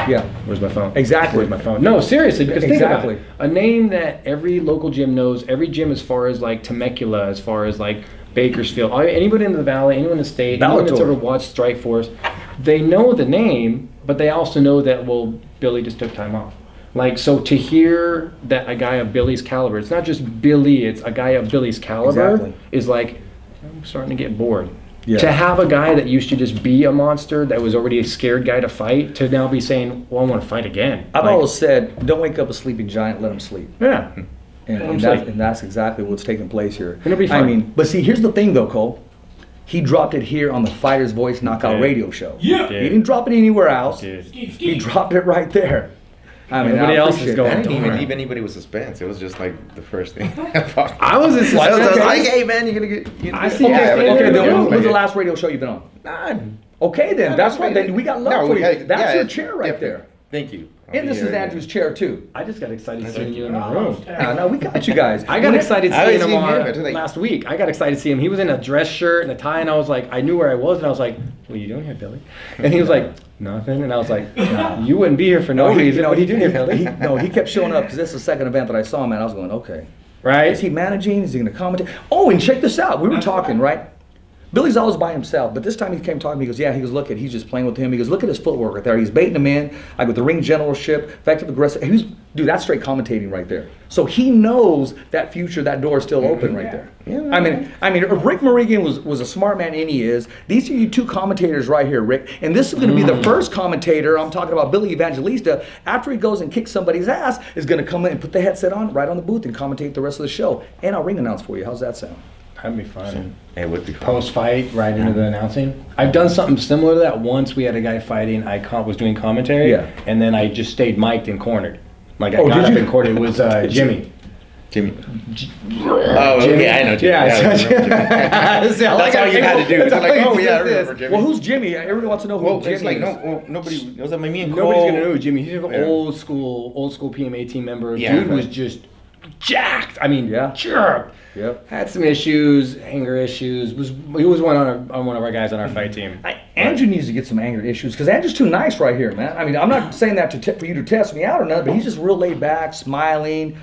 [SPEAKER 3] where's my phone?
[SPEAKER 2] Exactly.
[SPEAKER 3] Where's my phone? No, seriously, because think about it. A name that every local gym knows, every gym as far as like Temecula, as far as like Bakersfield, anybody in the Valley, anyone in the state, anyone that's ever watched Strikeforce, they know the name, but they also know that, well, Billy just took time off. Like, so to hear that a guy of Billy's caliber, it's not just Billy, it's a guy of Billy's caliber, is like, I'm starting to get bored. Yeah. To have a guy that used to just be a monster, that was already a scared guy to fight, to now be saying, well, I want to fight again.
[SPEAKER 2] I've always said, don't wake up a sleeping giant, let him sleep.
[SPEAKER 3] Yeah.
[SPEAKER 2] And that's exactly what's taking place here.
[SPEAKER 3] It'll be fun.
[SPEAKER 2] I mean, but see, here's the thing though, Cole. He dropped it here on the Fighter's Voice Knockout Radio Show. Yeah. He didn't drop it anywhere else. He dropped it right there. I mean,
[SPEAKER 3] everybody else is going.
[SPEAKER 4] I didn't even leave anybody with suspense. It was just like the first thing.
[SPEAKER 3] I was in suspense.
[SPEAKER 4] I was like, hey man, you're gonna get.
[SPEAKER 2] I see. Okay, then when's the last radio show you've been on?
[SPEAKER 4] None.
[SPEAKER 2] Okay, then that's right. Then we got love for you. That's your chair right there.
[SPEAKER 4] Thank you.
[SPEAKER 2] And this is Andrew's chair too.
[SPEAKER 3] I just got excited seeing you in the room.
[SPEAKER 2] No, we got you guys.
[SPEAKER 3] I got excited seeing him last week. I got excited to see him. He was in a dress shirt and a tie, and I was like, I knew where I was, and I was like, what are you doing here, Billy? And he was like, nothing. And I was like, nah, you wouldn't be here for no reason. What are you doing here, Billy?
[SPEAKER 2] He kept showing up because this is the second event that I saw him at. I was going, okay.
[SPEAKER 3] Right?
[SPEAKER 2] Is he managing? Is he going to commentate? Oh, and check this out. We were talking, right? Billy's always by himself, but this time he came talking. He goes, he goes, look at, he's just playing with him. He goes, look at his footwork right there. He's baiting him in, like with the ring generalship, effective, aggressive. Dude, that's straight commentating right there. So he knows that future, that door is still open right there. Yeah. I mean, Rick Morigan was a smart man, and he is. These are your 2 commentators right here, Rick. And this is going to be the first commentator, I'm talking about Billy Evangelista, after he goes and kicks somebody's ass, is going to come in and put the headset on right on the booth and commentate the rest of the show. And I'll ring announce for you. How's that sound?
[SPEAKER 3] That'd be fun.
[SPEAKER 4] It would be fun.
[SPEAKER 3] Post-fight, right into the announcing. I've done something similar to that. Once we had a guy fighting, I was doing commentary, and then I just stayed mic'd and cornered. Like I got up and cornered. It was Jimmy.
[SPEAKER 4] Jimmy. Oh, okay, I know Jimmy. That's all you had to do. It's like, oh yeah, I remember Jimmy.
[SPEAKER 2] Well, who's Jimmy? Everyone wants to know who Jimmy is.
[SPEAKER 4] Like, nobody. It was like me and Cole.
[SPEAKER 3] Nobody's gonna know who Jimmy. He's an old school PMA team member.
[SPEAKER 4] Yeah,
[SPEAKER 3] dude was just jacked. I mean, jerked. Yep. Had some issues, anger issues. He was one of our guys on our fight team.
[SPEAKER 2] Andrew needs to get some anger issues because Andrew's too nice right here, man. I mean, I'm not saying that for you to test me out or nothing, but he's just real laid back, smiling,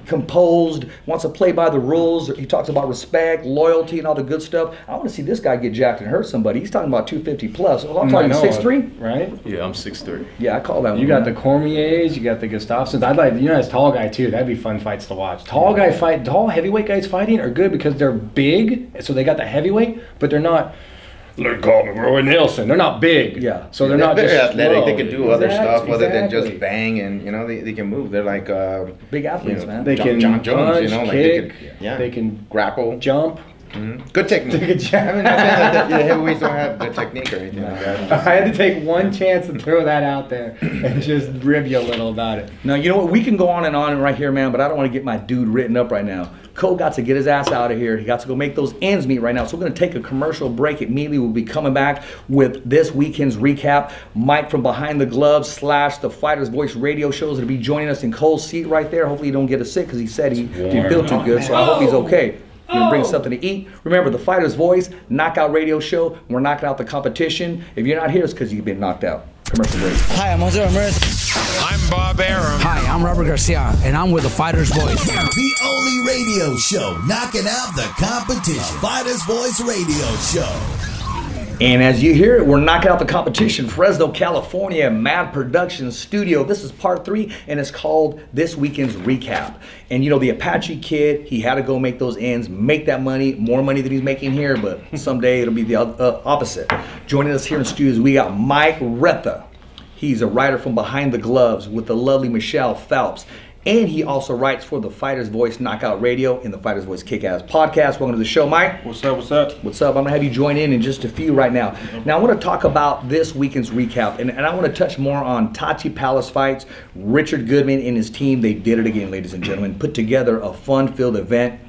[SPEAKER 2] composed, wants to play by the rules. He talks about respect, loyalty, and all the good stuff. I want to see this guy get jacked and hurt somebody. He's talking about 250 plus. Well, I'm talking 6'3",
[SPEAKER 3] right?
[SPEAKER 5] Yeah, I'm 6'3".
[SPEAKER 2] Yeah, I call that one.
[SPEAKER 3] You got the Cormiers, you got the Gustafsons. I'd like, as tall guy too. That'd be fun fights to watch. Tall heavyweight guys fighting are good because they're big, so they got the heavyweight, but they're not. They call me Roy Nelson. They're not big.
[SPEAKER 2] Yeah.
[SPEAKER 3] So they're not
[SPEAKER 4] very
[SPEAKER 3] just
[SPEAKER 4] athletic.
[SPEAKER 3] slow.
[SPEAKER 4] They can do other stuff other than just bang, and they can move. They're like
[SPEAKER 2] big athletes, man.
[SPEAKER 3] They can
[SPEAKER 4] John Jones,
[SPEAKER 3] punch,
[SPEAKER 4] like
[SPEAKER 3] kick,
[SPEAKER 4] they can
[SPEAKER 3] they can
[SPEAKER 4] grapple,
[SPEAKER 3] jump.
[SPEAKER 4] Good technique. Good job. I mean, not saying that the heavyweights don't have good technique or anything like that.
[SPEAKER 3] I had to take one chance to throw that out there and just rib you a little about it.
[SPEAKER 2] Now, you know what? We can go on right here, man, but I don't want to get my dude written up right now. Cole got to get his ass out of here. He got to go make those ends meet right now. So we're going to take a commercial break. Immediately, we'll be coming back with this weekend's recap. Mike from Behind the Gloves / the Fighter's Voice radio shows will be joining us in Cole's seat right there. Hopefully, he don't get us sick because he said he didn't feel too good. So I hope he's okay. You're going to bring something to eat. Remember, the Fighter's Voice Knockout Radio Show. We're knocking out the competition. If you're not here, it's because you've been knocked out. Commercial break.
[SPEAKER 6] Hi, I'm Jose Ramirez.
[SPEAKER 7] I'm Bob Arum.
[SPEAKER 6] Hi, I'm Robert Garcia, and I'm with the Fighter's Voice.
[SPEAKER 1] The only radio show knocking out the competition. Fighter's Voice Radio Show.
[SPEAKER 2] And as you hear it, we're knocking out the competition. Fresno, California, Mad Productions Studio. This is part 3, and it's called This Weekend's Recap. And you know, the Apache kid, he had to go make those ends, make that money, more money than he's making here, but someday it'll be the opposite. Joining us here in the studios, we got Mike Retha. He's a writer from Behind the Gloves with the lovely Michelle Phelps. And he also writes for the Fighter's Voice Knockout Radio and the Fighter's Voice Kick-Ass Podcast. Welcome to the show, Mike.
[SPEAKER 8] What's up, what's up?
[SPEAKER 2] What's up? I'm going to have you join in just a few right now. Now, I want to talk about this weekend's recap, and I want to touch more on Tachi Palace fights. Richard Goodman and his team, they did it again, ladies and gentlemen. Put together a fun-filled event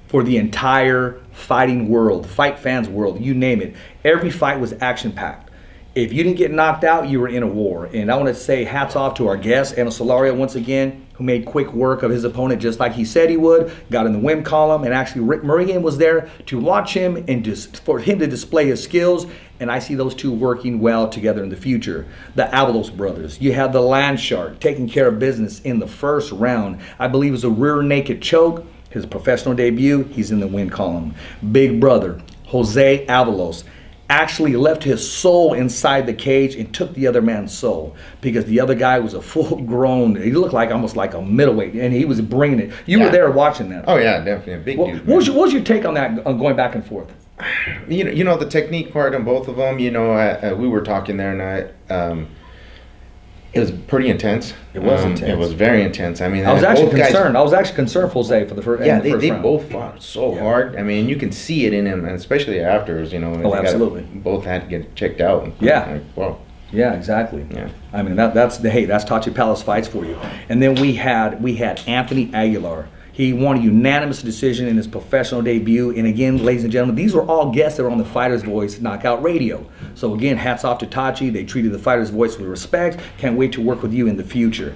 [SPEAKER 2] for the entire fighting world, fight fans world, you name it. Every fight was action-packed. If you didn't get knocked out, you were in a war. And I want to say hats off to our guest, Ana Solaria, once again, who made quick work of his opponent just like he said he would, got in the win column, and actually Rick Murian was there to watch him and just for him to display his skills, and I see those two working well together in the future. The Avalos brothers, you have the Land Shark taking care of business in the first round. I believe it was a rear naked choke, his professional debut, he's in the win column. Big brother, Jose Avalos, actually left his soul inside the cage and took the other man's soul because the other guy was a full-grown, he looked like almost like a middleweight, and he was bringing it. You were there watching that.
[SPEAKER 4] Oh yeah, definitely a big dude.
[SPEAKER 2] What was your take on that, on going back and forth?
[SPEAKER 4] You know the technique part on both of them. You know, we were talking there, and it was pretty intense.
[SPEAKER 2] It was intense.
[SPEAKER 4] It was very intense. I mean,
[SPEAKER 2] I was actually concerned. I was actually concerned for Jose for the first.
[SPEAKER 4] Yeah,
[SPEAKER 2] they
[SPEAKER 4] round. Both fought so hard. I mean, you can see it in him, and especially afterwards. You know,
[SPEAKER 2] oh, absolutely.
[SPEAKER 4] Both had to get checked out.
[SPEAKER 2] Yeah.
[SPEAKER 4] Like, wow.
[SPEAKER 2] Yeah, exactly.
[SPEAKER 4] Yeah.
[SPEAKER 2] I mean, that's Tachi Palace fights for you. And then we had Anthony Aguilar. He won a unanimous decision in his professional debut. And again, ladies and gentlemen, these were all guests that were on the Fighter's Voice Knockout Radio. So again, hats off to Tachi. They treated the Fighter's Voice with respect. Can't wait to work with you in the future.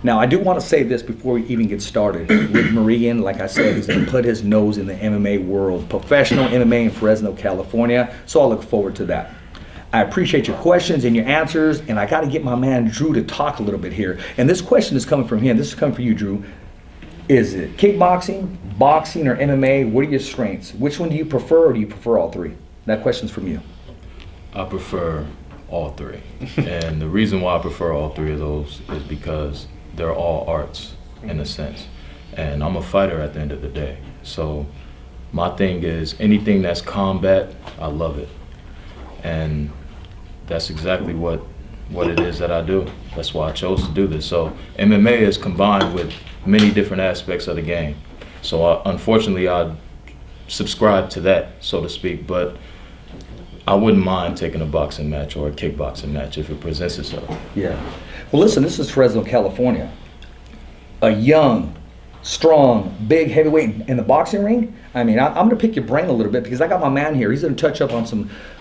[SPEAKER 2] Now, I do want to say this before we even get started. With Murian, like I said, he's going to put his nose in the MMA world. Professional MMA in Fresno, California. So I look forward to that. I appreciate your questions and your answers. And I got to get my man Drew to talk a little bit here. And this question is coming from him. This is coming from you, Drew. Is it kickboxing, boxing, or MMA? What are your strengths? Which one do you prefer, or do you prefer all three? That question's from you.
[SPEAKER 5] I prefer all three. And the reason why I prefer all three of those is because they're all arts in a sense. And I'm a fighter at the end of the day. So my thing is anything that's combat, I love it. And that's exactly what it is that I do. That's why I chose to do this. So MMA is combined with many different aspects of the game. So unfortunately, I subscribe to that, so to speak, but I wouldn't mind taking a boxing match or a kickboxing match if it presents itself.
[SPEAKER 2] Yeah. Well, listen, this is Fresno, California. A young, strong, big heavyweight in the boxing ring. I mean, I'm going to pick your brain a little bit because I got my man here. He's going to touch up on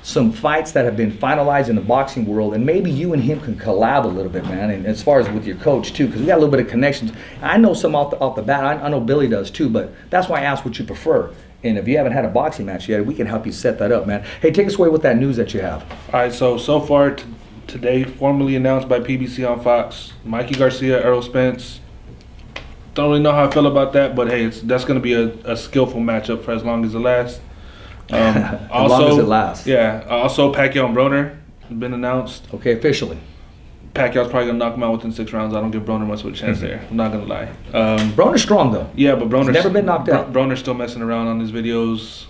[SPEAKER 2] some fights that have been finalized in the boxing world, and maybe you and him can collab a little bit, man, and as far as with your coach, too, because we got a little bit of connections. I know some off the bat. I know Billy does, too, but that's why I asked what you prefer. And if you haven't had a boxing match yet, we can help you set that up, man. Hey, take us away with that news that you have.
[SPEAKER 8] All right, so far today, formally announced by PBC on Fox, Mikey Garcia, Errol Spence. Don't really know how I feel about that, but hey, that's going to be a skillful matchup for as long as it lasts.
[SPEAKER 2] As long as it lasts.
[SPEAKER 8] Yeah. Also, Pacquiao and Broner have been announced.
[SPEAKER 2] Okay, officially.
[SPEAKER 8] Pacquiao's probably going to knock him out within 6 rounds. I don't give Broner much of a chance there. I'm not going to lie.
[SPEAKER 2] Broner's strong, though.
[SPEAKER 8] Yeah, but Broner's
[SPEAKER 2] never been knocked out.
[SPEAKER 8] Broner's still messing around on his videos.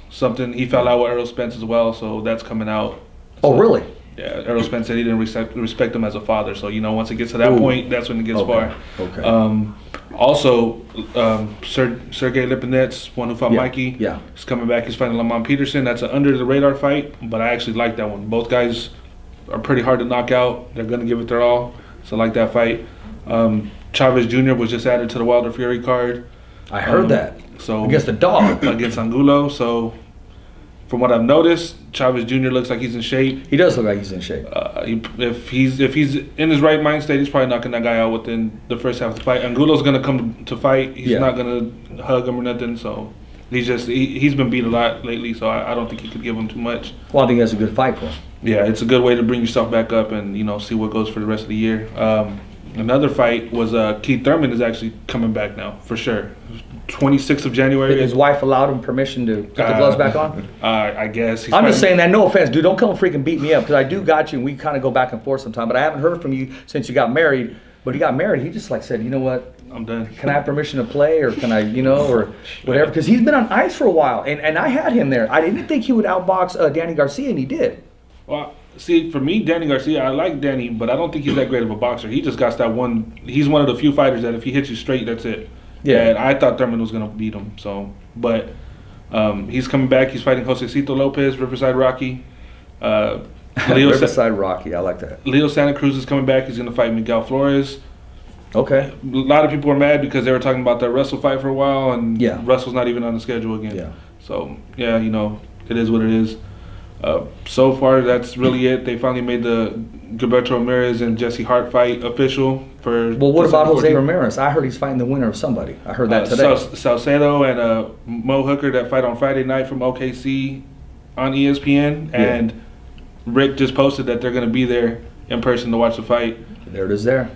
[SPEAKER 8] He fell out with Errol Spence as well, so that's coming out.
[SPEAKER 2] Oh, really?
[SPEAKER 8] Yeah, Errol Spence said he didn't respect him as a father. So, once it gets to that point, that's when it gets far.
[SPEAKER 2] Okay.
[SPEAKER 8] Also, Sergey Lipinets, one who fought Mikey, is coming back. He's fighting Lamont Peterson. That's an under-the-radar fight, but I actually like that one. Both guys are pretty hard to knock out. They're going to give it their all, so I like that fight. Chavez Jr. was just added to the Wilder Fury card.
[SPEAKER 2] I heard that.
[SPEAKER 8] So
[SPEAKER 2] against the dog.
[SPEAKER 8] Against Angulo. So from what I've noticed, Chavez Jr. looks like he's in shape.
[SPEAKER 2] He does look like he's in shape.
[SPEAKER 8] If he's in his right mind state, he's probably knocking that guy out within the first half of the fight. Angulo's gonna come to fight. He's not gonna hug him or nothing. So he's been beat a lot lately. So I don't think he could give him too much.
[SPEAKER 2] Well, I think that's a good fight for him.
[SPEAKER 8] Yeah, it's a good way to bring yourself back up and see what goes for the rest of the year. Another fight was Keith Thurman is actually coming back now for sure. 26th of January.
[SPEAKER 2] His wife allowed him permission to put the gloves back on?
[SPEAKER 8] I guess.
[SPEAKER 2] I'm just saying that, no offense, dude. Don't come freaking beat me up because I do got you and we kind of go back and forth sometimes. But I haven't heard from you since you got married. But he got married, he just like said, you know what?
[SPEAKER 8] I'm done.
[SPEAKER 2] Can I have permission to play or can I, or whatever? Because he's been on ice for a while and I had him there. I didn't think he would outbox Danny Garcia and he did.
[SPEAKER 8] Well, see, for me, Danny Garcia, I like Danny, but I don't think he's that great of a boxer. He just got that one. He's one of the few fighters that if he hits you straight, that's it. Yeah. And I thought Thurman was going to beat him. So, but he's coming back. He's fighting Josecito Lopez, Riverside Rocky.
[SPEAKER 2] Riverside Rocky, I like that.
[SPEAKER 8] Leo Santa Cruz is coming back. He's going to fight Miguel Flores.
[SPEAKER 2] Okay.
[SPEAKER 8] A lot of people are mad because they were talking about that Russell fight for a while, and Russell's not even on the schedule again.
[SPEAKER 2] Yeah.
[SPEAKER 8] So, yeah, it is what it is. So far, that's really it. They finally made the Gilberto Ramirez and Jesse Hart fight official for.
[SPEAKER 2] Well, what about Jose Ramirez? I heard he's fighting the winner of somebody. I heard that today.
[SPEAKER 8] Salcedo and Mo Hooker that fight on Friday night from OKC on ESPN, and Rick just posted that they're going to be there in person to watch the fight.
[SPEAKER 2] There it is. There.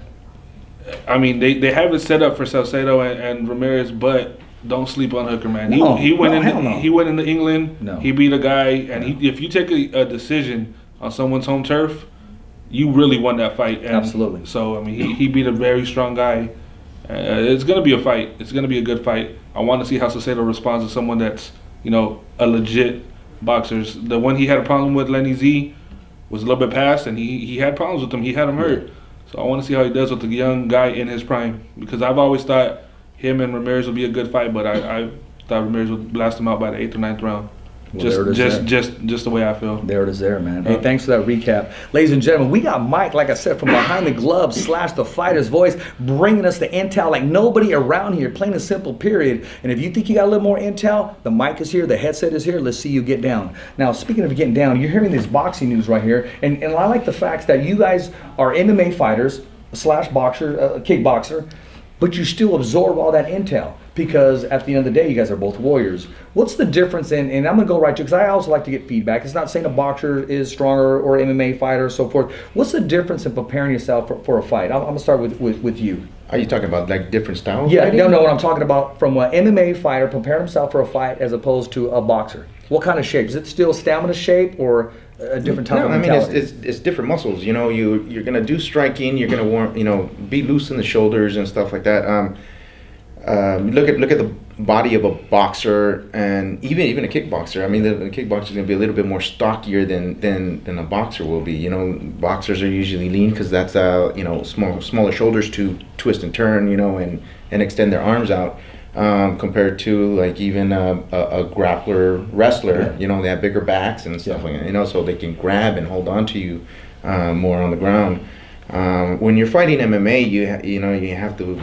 [SPEAKER 8] I mean, they have it set up for Salcedo and Ramirez, but. Don't sleep on Hooker, man. He went into England.
[SPEAKER 2] No.
[SPEAKER 8] He beat a guy, and if you take a decision on someone's home turf, you really won that fight. And
[SPEAKER 2] absolutely.
[SPEAKER 8] So I mean, he beat a very strong guy. It's gonna be a fight. It's gonna be a good fight. I want to see how Salcedo responds to someone that's a legit boxer. The one he had a problem with, Lenny Z, was a little bit past, and he had problems with him. He had him hurt. So I want to see how he does with the young guy in his prime, because I've always thought him and Ramirez would be a good fight, but I thought Ramirez would blast him out by the 8th or 9th round. Well, just the way I feel.
[SPEAKER 2] There it is there, man. Hey, thanks for that recap. Ladies and gentlemen, we got Mike, like I said, from Behind the Gloves / The Fighter's Voice, bringing us the intel like nobody around here, plain and simple, period. And if you think you got a little more intel, the mic is here, the headset is here, let's see you get down. Now, speaking of getting down, you're hearing this boxing news right here, and I like the facts that you guys are MMA fighters / boxer, kickboxer, but you still absorb all that intel because at the end of the day, you guys are both warriors. What's the difference in, and I'm going to go right to, because I also like to get feedback. It's not saying a boxer is stronger or MMA fighter or so forth. What's the difference in preparing yourself for a fight? I'm going to start with you.
[SPEAKER 4] Are you talking about like different styles?
[SPEAKER 2] Yeah, no, what I'm talking about from an MMA fighter preparing himself for a fight as opposed to a boxer. What kind of shape? Is it still stamina shape or a different type of mentality?
[SPEAKER 4] I mean, it's different muscles. You're gonna do striking. You're gonna be loose in the shoulders and stuff like that. Look at the body of a boxer and even a kickboxer. I mean, the kickboxer is gonna be a little bit more stockier than a boxer will be. Boxers are usually lean because that's smaller shoulders to twist and turn. And extend their arms out. Compared to like even a grappler wrestler, they have bigger backs and stuff like that, so they can grab and hold on to you more on the ground. When you're fighting MMA, you have to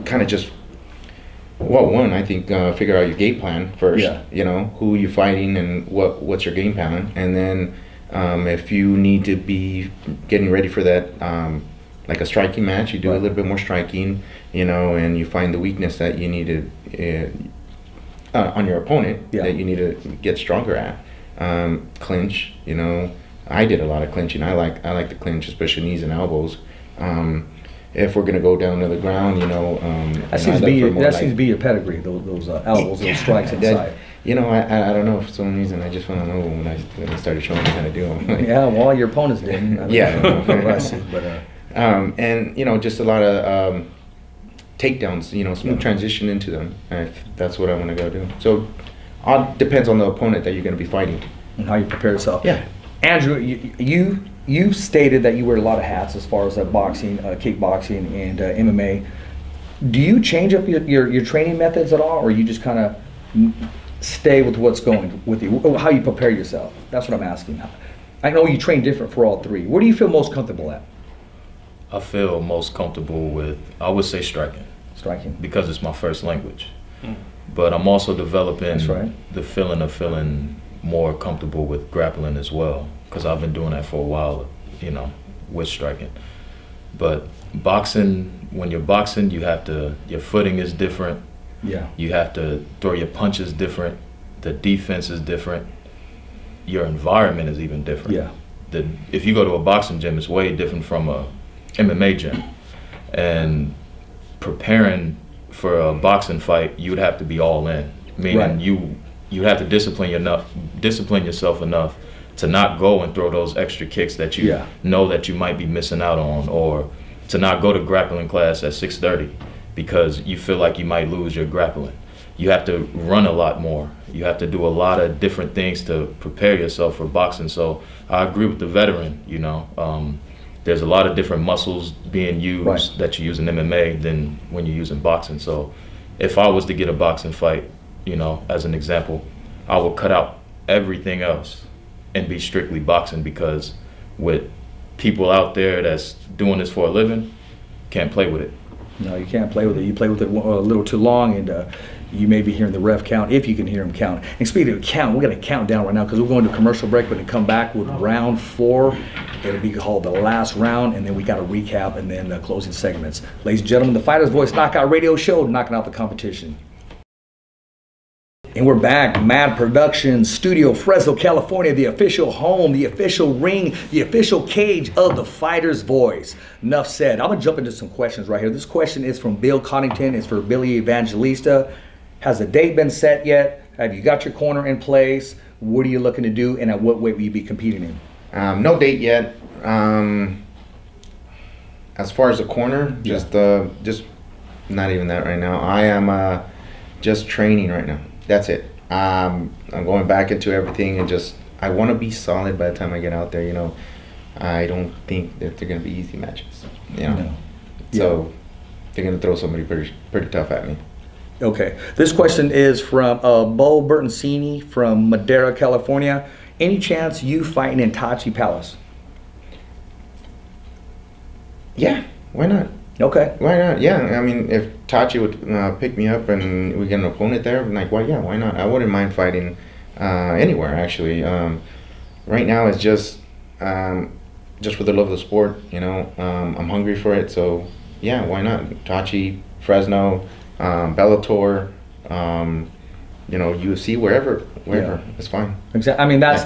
[SPEAKER 4] kind of just I think figure out your game plan first. Who you're fighting and what's your game plan, and then if you need to be getting ready for that. Like a striking match, you do a little bit more striking, and you find the weakness that you need to on your opponent that you need to get stronger at. Clinch, I did a lot of clinching. I like the clinch, especially knees and elbows. If we're gonna go down to the ground,
[SPEAKER 2] that seems to be your pedigree. Those elbows, those strikes inside.
[SPEAKER 4] I don't know, for some reason I just want to know when I started showing you how to do them.
[SPEAKER 2] Yeah, well, your opponents didn't. I see, but.
[SPEAKER 4] And just a lot of takedowns, smooth transition into them. That's what I want to go do. So it depends on the opponent that you're going to be fighting.
[SPEAKER 2] And how you prepare yourself.
[SPEAKER 4] Yeah.
[SPEAKER 2] Andrew, you stated that you wear a lot of hats as far as boxing, kickboxing, and MMA. Do you change up your training methods at all, or you just kind of stay with what's going with you? How you prepare yourself? That's what I'm asking. I know you train different for all three. Where do you feel most comfortable at?
[SPEAKER 5] I feel most comfortable with, I would say, striking.
[SPEAKER 2] Striking.
[SPEAKER 5] Because it's my first language. But I'm also developing the feeling of feeling more comfortable with grappling as well, because I've been doing that for a while, you know, with striking. But boxing, when you're boxing, your footing is different.
[SPEAKER 2] Yeah.
[SPEAKER 5] You have to throw your punches different. The defense is different. Your environment is even different.
[SPEAKER 2] Yeah.
[SPEAKER 5] If you go to a boxing gym, it's way different from a MMA gym. And preparing for a boxing fight, you would have to be all in. Meaning you have to discipline yourself enough to not go and throw those extra kicks that you know that you might be missing out on, or to not go to grappling class at 6:30 because you feel like you might lose your grappling. You have to run a lot more. You have to do a lot of different things to prepare yourself for boxing. So I agree with the veteran, you know. There's a lot of different muscles being used that you use in MMA than when you're using boxing. So if I was to get a boxing fight, you know, as an example, I would cut out everything else and be strictly boxing, because with people out there that's doing this for a living, can't play with it.
[SPEAKER 2] No, you can't play with it. You play with it a little too long, and you may be hearing the ref count, if you can hear him count. And speaking of count, we're going to count down right now because we're going to commercial break. We're going to come back with round 4. It'll be called the last round, and then we got a recap and then closing segments. Ladies and gentlemen, the Fighter's Voice Knockout Radio Show, knocking out the competition. And we're back, Mad Productions Studio, Fresno, California, the official home, the official ring, the official cage of the Fighter's Voice. Enough said. I'm going to jump into some questions right here. This question is from Bill Connington. It's for Billy Evangelista. Has the date been set yet? Have you got your corner in place? What are you looking to do, and at what weight will you be competing in?
[SPEAKER 4] No date yet. As far as the corner, just not even that right now. I am just training right now. That's it. I'm going back into everything, and I want to be solid by the time I get out there. You know, I don't think that they're going to be easy matches. You know, so they're going to throw somebody pretty tough at me.
[SPEAKER 2] Okay. This question is from Bo Bertoncini from Madera, California. Any chance you fighting in Tachi Palace?
[SPEAKER 4] Yeah. Why not?
[SPEAKER 2] Okay.
[SPEAKER 4] Why not? Yeah, I mean, if Tachi would pick me up and we get an opponent there, I'm like, well, yeah, why not? I wouldn't mind fighting anywhere, actually. Right now, it's just for the love of the sport, you know. I'm hungry for it, so yeah, why not? Tachi, Fresno, Bellator, you know, UFC, wherever, it's fine.
[SPEAKER 2] Exactly. I mean, that's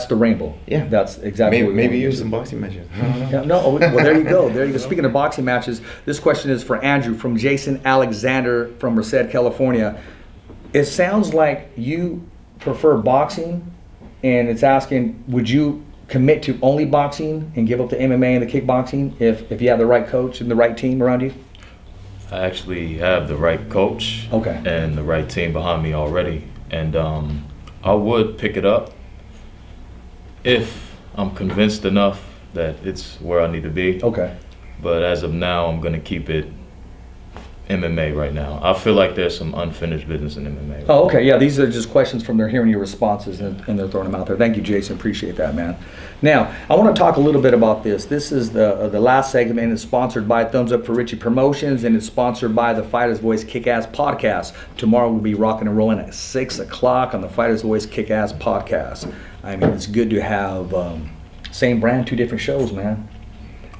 [SPEAKER 2] the rainbow.
[SPEAKER 4] Yeah,
[SPEAKER 2] that's exactly.
[SPEAKER 4] Maybe even some boxing matches. I don't know.
[SPEAKER 2] Yeah, no, well, there you go. There you go. Speaking of boxing matches, this question is for Andrew from Jason Alexander from Merced, California. It sounds like you prefer boxing, and it's asking, would you commit to only boxing and give up the MMA and the kickboxing if you have the right coach and the right team around you?
[SPEAKER 5] I actually have the right coach and the right team behind me already, and I would pick it up if I'm convinced enough that it's where I need to be.
[SPEAKER 2] Okay.
[SPEAKER 5] But as of now, I'm going to keep it MMA right now. I feel like there's some unfinished business in MMA.
[SPEAKER 2] Oh, okay. Yeah, these are just questions from they're hearing your responses and they're throwing them out there. Thank you, Jason. Appreciate that, man. Now, I want to talk a little bit about this. This is the last segment. It's sponsored by Thumbs Up for Richie Promotions, and it's sponsored by the Fighter's Voice Kick-Ass Podcast. Tomorrow we'll be rocking and rolling at 6 o'clock on the Fighter's Voice Kick-Ass Podcast. I mean, it's good to have same brand, 2 different shows, man.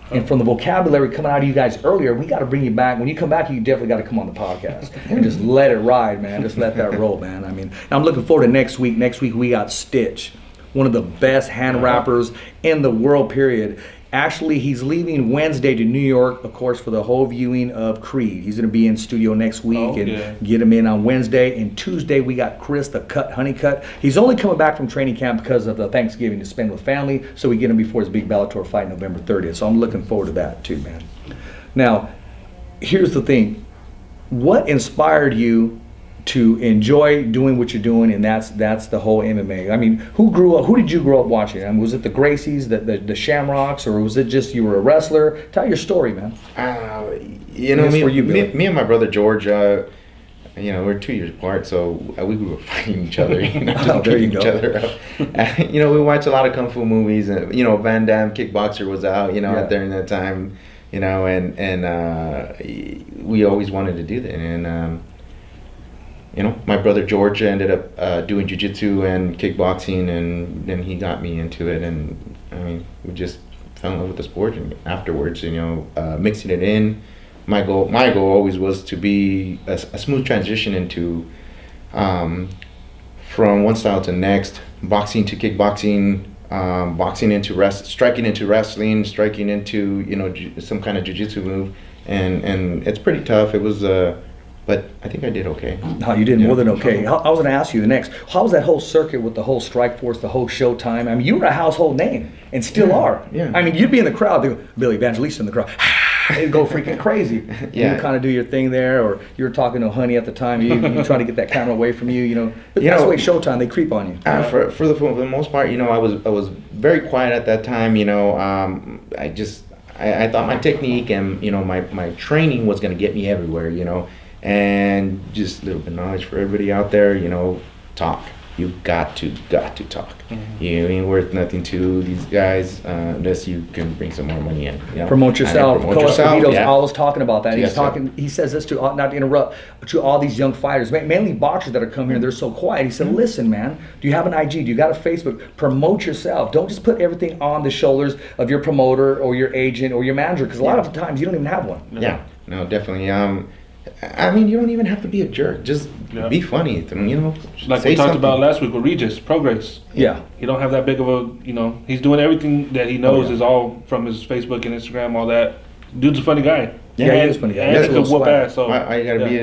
[SPEAKER 2] And from the vocabulary coming out of you guys earlier, we got to bring you back. When you come back, you definitely got to come on the podcast and just let it ride, man. Just let that roll, man. I mean, I'm looking forward to next week. Next week, we got Stitch, one of the best hand rappers in the world, period. Actually, he's leaving Wednesday to New York, of course, for the whole viewing of Creed. He's going to be in studio next week and get him in on Wednesday. And Tuesday, we got Chris, the Honeycutt. He's only coming back from training camp because of the Thanksgiving to spend with family, so we get him before his big Bellator fight November 30th. So I'm looking forward to that too, man. Now, here's the thing. What inspired you to enjoy doing what you're doing, and that's the whole MMA. I mean, who did you grow up watching? I mean, was it the Gracies, the Shamrocks, or was it just you were a wrestler? Tell your story, man.
[SPEAKER 4] You know, me and my brother George, you know, we're 2 years apart, so we grew up fighting each other, you know, just beating each other up. You know, we watched a lot of kung fu movies, and you know, Van Damme, Kickboxer was out, you know, during that time, you know, and we always wanted to do that, and you know, my brother George ended up doing jiu-jitsu and kickboxing, and then he got me into it, and I mean, we just fell in love with the sport, and afterwards, you know, mixing it in. My goal always was to be a smooth transition into from one style to next, boxing to kickboxing, boxing into striking into wrestling, striking into, you know, some kind of jiu-jitsu move, and it's pretty tough. It was but I think I did okay.
[SPEAKER 2] No, you did more than okay. I was going to ask you the next. How was that whole circuit with the whole Strike Force, the whole Showtime? I mean, you were a household name and still are. Yeah. I mean, you'd be in the crowd. They go, Billy Evangelista in the crowd. They'd go freaking crazy. Yeah. You kind of do your thing there, or you were talking to Honey at the time. You trying to get that camera away from you. You know, that's the way Showtime, they creep on you.
[SPEAKER 4] For the most part, you know, I was very quiet at that time. You know, I thought my technique and, you know, my training was going to get me everywhere. You know. And just a little bit of knowledge for everybody out there, you know, talk. You got to talk. Mm-hmm. You ain't worth nothing to these guys unless you can bring some more money in. You know?
[SPEAKER 2] Promote yourself. Escovedo's always talking about that. Yes, he says this to, not to interrupt, to all these young fighters, mainly boxers that are coming here, they're so quiet. He said, listen, man, do you have an IG? Do you got a Facebook? Promote yourself. Don't just put everything on the shoulders of your promoter or your agent or your manager, because a lot of the times you don't even have one.
[SPEAKER 4] Yeah, no, definitely. I mean, you don't even have to be a jerk. Just be funny. You know,
[SPEAKER 8] like we talked about last week with Regis, Progress.
[SPEAKER 2] Yeah.
[SPEAKER 8] He don't have that big of a, you know, he's doing everything that he knows is all from his Facebook and Instagram, all that. Dude's a funny guy.
[SPEAKER 2] Yeah, he is a funny guy.
[SPEAKER 8] And he could whoop ass. So
[SPEAKER 4] I gotta be,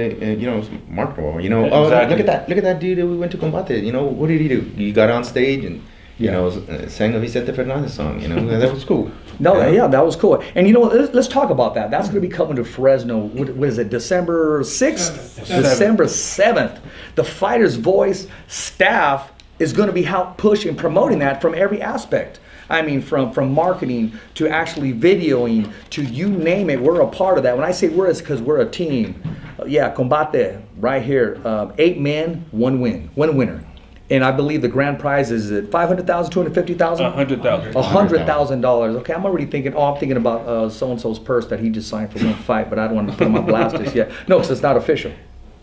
[SPEAKER 4] you know, marketable. You know, exactly. Look at that dude that we went to Combate. You know, what did he do? He got on stage and, you know, sang a Vicente Fernandez song. You know, that was cool.
[SPEAKER 2] No, that was cool. And you know what, let's talk about that. That's going to be coming to Fresno, what is it, December 6th? December 7th. The Fighter's Voice staff is going to be out pushing, promoting that from every aspect. I mean, from marketing to actually videoing to you name it, we're a part of that. When I say we're, it's because we're a team. Combate, right here. 8 men, 1 win, 1 winner. And I believe the grand prize is at $500,000, $250,000?
[SPEAKER 8] $100,000.
[SPEAKER 2] $100,000. Okay, I'm already thinking. Oh, I'm thinking about so-and-so's purse that he just signed for one fight, but I don't want to put him on blast just yet. No, because it's not official.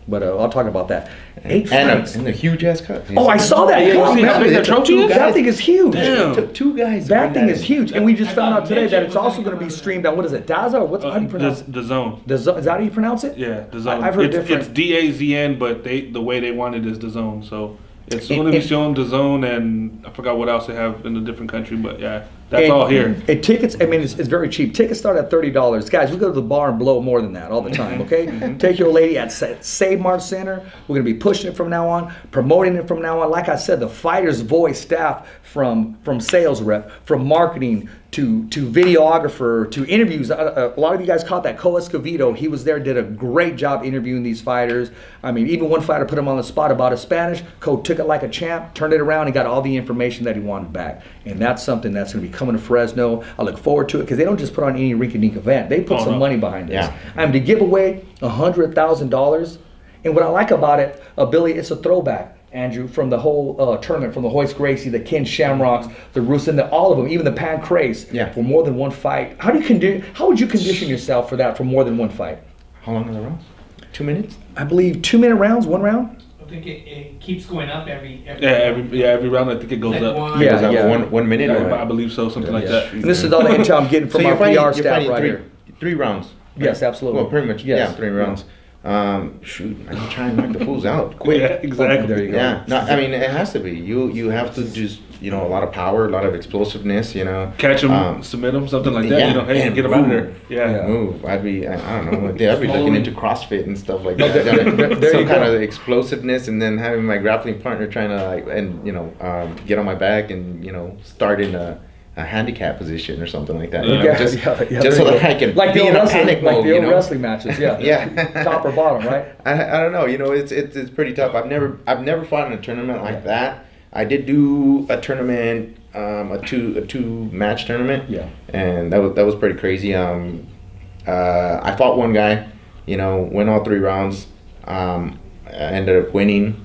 [SPEAKER 2] But I'll talk about that. 8 fights.
[SPEAKER 4] And a huge ass cut.
[SPEAKER 2] Oh, I saw that. That thing is huge.
[SPEAKER 4] Damn. 2 guys.
[SPEAKER 2] That thing is huge. And we just found out today that it's also going to be streamed on, what is it, DAZN? How do you pronounce it?
[SPEAKER 8] DAZN.
[SPEAKER 2] Is that how you pronounce it?
[SPEAKER 8] Yeah, DAZN.
[SPEAKER 2] I've heard different.
[SPEAKER 8] It's DAZN, but the way they want it is DAZN. So it's going to be shown DAZN, and I forgot what else they have in a different country, but yeah, that's all here. And tickets, I mean, it's very cheap. Tickets start at $30. Guys, we go to the bar and blow more than that all the time, okay? Take your lady at Save Mart Center. We're going to be pushing it from now on, promoting it from now on. Like I said, the Fighter's Voice staff, from sales rep, from marketing to videographer to interviews. A lot of you guys caught that. Escovedo, he was there, did a great job interviewing these fighters. I mean, even one fighter put him on the spot about his Spanish. Co took it like a champ, turned it around, and got all the information that he wanted back. And that's something that's going to be coming to Fresno. I look forward to it, because they don't just put on any rinky-dink event. They put some money behind this. I'm to give away $100,000. And what I like about it, Billy, it's a throwback, Andrew, from the whole tournament, from the Royce Gracie, the Ken Shamrocks, the Rusin, all of them, even the Pancrase, for more than one fight. How would you condition yourself for that, for more than one fight?
[SPEAKER 4] How long are the rounds? 2 minutes?
[SPEAKER 2] I believe 2-minute rounds, 1 round.
[SPEAKER 9] I think it keeps going up every
[SPEAKER 8] round. I think it goes up.
[SPEAKER 4] One minute.
[SPEAKER 8] I believe so, something like that.
[SPEAKER 2] And this is all the intel I'm getting from our PR staff right here.
[SPEAKER 4] 3 rounds.
[SPEAKER 2] Yes, absolutely.
[SPEAKER 4] Well, pretty much. Yes. 3 rounds. Shoot, I'm trying to knock the fools out quick.
[SPEAKER 8] Yeah, exactly.
[SPEAKER 2] There you go.
[SPEAKER 4] Yeah, no, I mean, it has to be. You have to just, you know, a lot of power, a lot of explosiveness, you know.
[SPEAKER 8] Catch them, submit them, something like that. You know, hey, get them out of there. Yeah.
[SPEAKER 4] Move. I don't know. I'd be looking into CrossFit and stuff like that. Some kind of explosiveness, and then having my grappling partner trying to, like, and, you know, get on my back and, you know, start in a handicap position or something like that.
[SPEAKER 8] Yeah.
[SPEAKER 4] Just so that I can
[SPEAKER 2] like
[SPEAKER 4] be
[SPEAKER 2] the
[SPEAKER 4] in a
[SPEAKER 2] old
[SPEAKER 4] panic mode.
[SPEAKER 2] the old wrestling matches, yeah.
[SPEAKER 4] Yeah.
[SPEAKER 2] Top or bottom, right?
[SPEAKER 4] I don't know. It's pretty tough. I've never fought in a tournament like that. I did do a tournament, a two match tournament.
[SPEAKER 2] Yeah.
[SPEAKER 4] And that was pretty crazy. I fought one guy, went all 3 rounds. I ended up winning.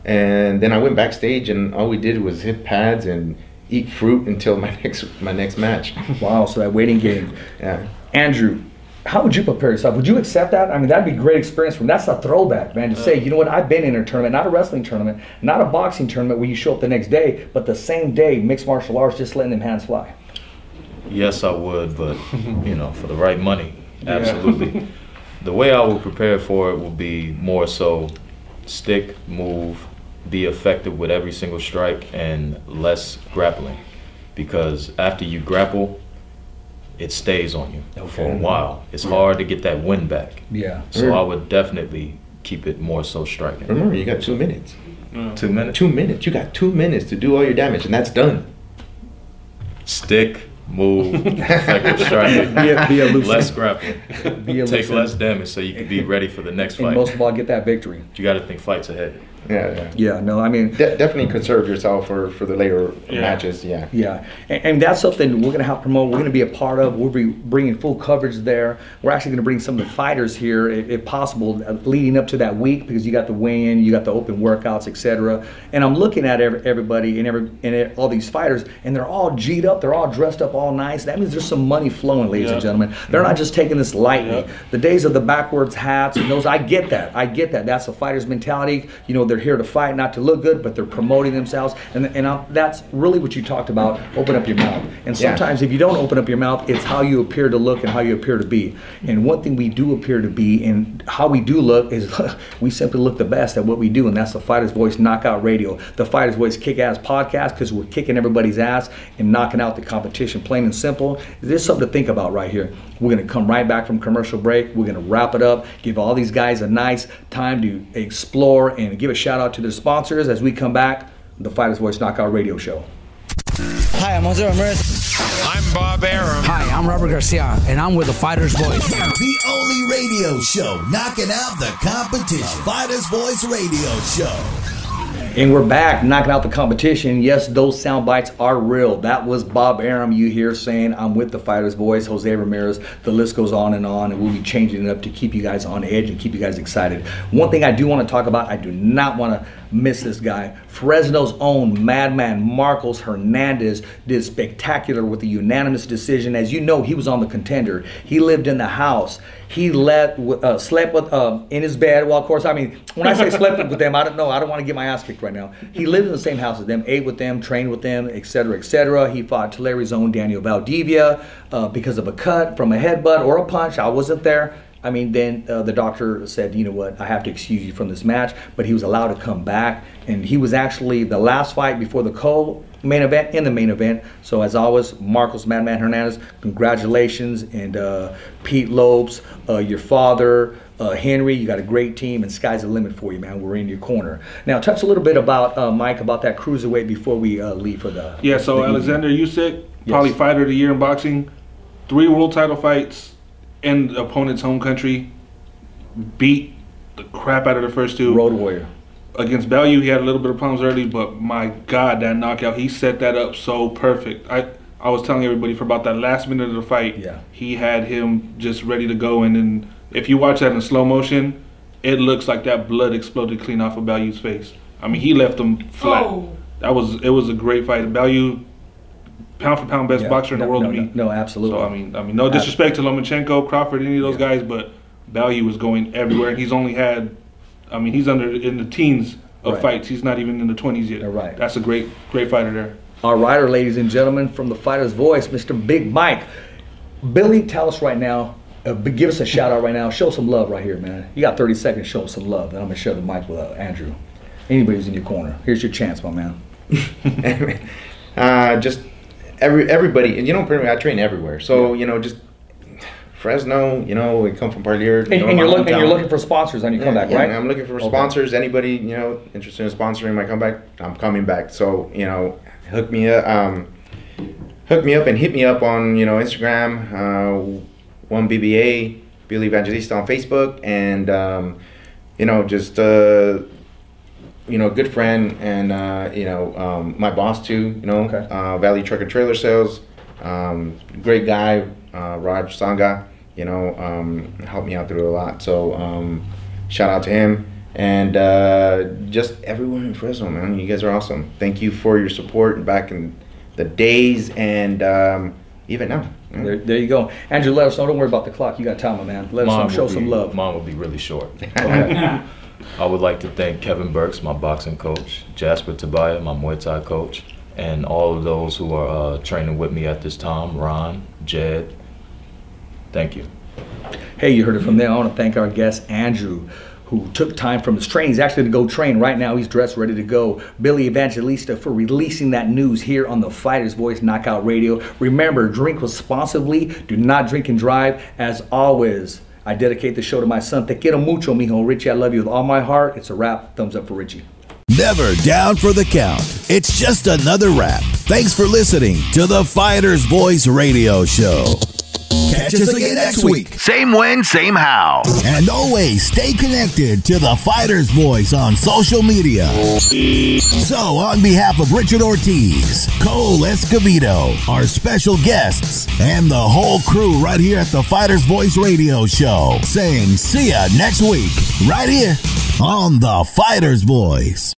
[SPEAKER 4] And then I went backstage, and all we did was hit pads and eat fruit until my next match.
[SPEAKER 2] Wow, so that waiting game.
[SPEAKER 4] Yeah.
[SPEAKER 2] Andrew, how would you prepare yourself? Would you accept that? I mean, that'd be a great experience for him. That's a throwback, man, to say, you know what, I've been in a tournament, not a wrestling tournament, not a boxing tournament where you show up the next day, but the same day, mixed martial arts, just letting them hands fly.
[SPEAKER 5] Yes, I would, but, for the right money, absolutely. The way I would prepare for it will be more so stick, move, be effective with every single strike, and less grappling, because after you grapple, it stays on you for a while. It's hard to get that win back.
[SPEAKER 2] Yeah.
[SPEAKER 5] So I would definitely keep it more so striking.
[SPEAKER 4] Remember, you got 2 minutes.
[SPEAKER 5] 2 minutes?
[SPEAKER 4] 2 minutes. You got 2 minutes to do all your damage, and that's done.
[SPEAKER 5] Stick, move, effective striking,
[SPEAKER 2] Be elusive.
[SPEAKER 5] less grappling,
[SPEAKER 2] Be elusive.
[SPEAKER 5] take less damage so you can be ready for the next
[SPEAKER 2] And
[SPEAKER 5] fight.
[SPEAKER 2] most of all, get that victory.
[SPEAKER 5] You got to think fights ahead.
[SPEAKER 2] Yeah, no, I mean...
[SPEAKER 4] definitely conserve yourself for the later matches,
[SPEAKER 2] Yeah, and that's something we're going to help promote. We're going to be a part of. We'll be bringing full coverage there. We're actually going to bring some of the fighters here, if possible, leading up to that week, because you got the weigh-in, you got the open workouts, etc. And I'm looking at everybody and all these fighters, and they're all G'd up. They're all dressed up all nice. That means there's some money flowing, ladies and gentlemen. They're not just taking this lightly. The days of the backwards hats and those, I get that. That's a fighter's mentality. They're here to fight, not to look good, but they're promoting themselves. And that's really what you talked about, open up your mouth. And sometimes if you don't open up your mouth, it's how you appear to look and how you appear to be. And one thing we do appear to be and how we do look is we simply look the best at what we do, and that's the Fighter's Voice Knockout Radio, the Fighter's Voice Kick-Ass Podcast, because we're kicking everybody's ass and knocking out the competition, plain and simple. There's something to think about right here. We're going to come right back from commercial break. We're going to wrap it up, give all these guys a nice time to explore, and give a shout out to their sponsors as we come back, the Fighter's Voice Knockout Radio Show.
[SPEAKER 6] Hi, I'm Jose Ramirez.
[SPEAKER 7] I'm Bob Arum.
[SPEAKER 6] Hi, I'm Robert Garcia, and I'm with the Fighter's Voice.
[SPEAKER 1] The only radio show knocking out the competition. Fighter's Voice Radio Show.
[SPEAKER 2] And we're back, knocking out the competition. Yes, those sound bites are real. That was Bob Arum you hear saying, I'm with the Fighter's Voice, Jose Ramirez. The list goes on, and we'll be changing it up to keep you guys on edge and keep you guys excited. One thing I do want to talk about, I do not want to miss this guy. Fresno's own Madman Marcos Hernandez did spectacular with a unanimous decision. As you know, he was on the Contender. He lived in the house. He slept with in his bed. Well, of course, I mean, when I say slept with them, I don't know. I don't want to get my ass kicked right now. He lived in the same house as them, ate with them, trained with them, etc., etc. He fought Tulari's own Daniel Valdivia because of a cut from a headbutt or a punch. I wasn't there. I mean, then the doctor said, you know what, I have to excuse you from this match, but he was allowed to come back, and he was actually the last fight before the co-main event in the main event. So as always, Marcos Madman Hernandez, congratulations, and Pete Lopes, your father, Henry, you got a great team, and sky's the limit for you, man. We're in your corner. Now, touch a little bit about, Mike, about that cruiserweight before we leave for the...
[SPEAKER 8] Yeah, so Alexander Usyk, probably fighter of the year in boxing, 3 world title fights, in the opponent's home country, beat the crap out of the first 2.
[SPEAKER 2] Road warrior.
[SPEAKER 8] Against Bellew, he had a little bit of problems early, but my God, that knockout, he set that up so perfect. I was telling everybody for about that last minute of the fight, he had him just ready to go. And then if you watch that in slow motion, it looks like that blood exploded clean off of Bellew's face. I mean, he left him flat. Oh. It was a great fight. Bellew, pound for pound best boxer in the world to me.
[SPEAKER 2] No, absolutely.
[SPEAKER 8] So I mean, no disrespect to Lomachenko, Crawford, any of those guys, but Bellew was going everywhere, and he's only had, I mean, he's in the teens of fights. He's not even in the 20s yet.
[SPEAKER 2] Right.
[SPEAKER 8] That's a great fighter there.
[SPEAKER 2] Our rider, ladies and gentlemen, from the Fighter's Voice, Mr. Big Mike. Billy, tell us right now, give us a shout out right now. Show some love right here, man. You got 30 seconds to show some love. Then I'm gonna share the mic with Andrew. Anybody's in your corner. Here's your chance, my man.
[SPEAKER 4] Just everybody, and pretty much I train everywhere. So just Fresno, we come from Parlier.
[SPEAKER 2] And you're looking for sponsors on your comeback, right?
[SPEAKER 4] I'm looking for sponsors. Anybody interested in sponsoring my comeback, I'm coming back. So hook me up. hook me up and hit me up on, you know, Instagram, 1BBA, Billy Evangelista on Facebook, and, you know, just, you know, a good friend and, you know, my boss too, you know, Valley Truck and Trailer Sales, great guy, Raj Sangha, you know, helped me out through a lot. So shout out to him, and just everyone in Fresno, man, you guys are awesome. Thank you for your support back in the days and even now.
[SPEAKER 2] There you go. Andrew, let us know. Don't worry about the clock. You got time, man. Let us know. Show some love.
[SPEAKER 5] Mine will be really short. I would like to thank Kevin Burks, my boxing coach, Jasper Tabaya, my Muay Thai coach, and all of those who are training with me at this time, Ron, Jed. Thank you.
[SPEAKER 2] Hey, you heard it from there. I want to thank our guest, Andrew, who took time from his training. He's actually to go train right now. He's dressed, ready to go. Billy Evangelista for releasing that news here on the Fighter's Voice Knockout Radio. Remember, drink responsibly. Do not drink and drive. As always, I dedicate the show to my son. Te quiero mucho, mijo. Richie, I love you with all my heart. It's a wrap. Thumbs up for Richie.
[SPEAKER 1] Never down for the count. It's just another wrap. Thanks for listening to the Fighter's Voice Radio Show. Catch us again next week. Same when, same how. And always stay connected to the Fighter's Voice on social media. So, on behalf of Richard Ortiz, Cole Escovedo, our special guests, and the whole crew right here at the Fighter's Voice Radio Show, saying see ya next week, right here on the Fighter's Voice.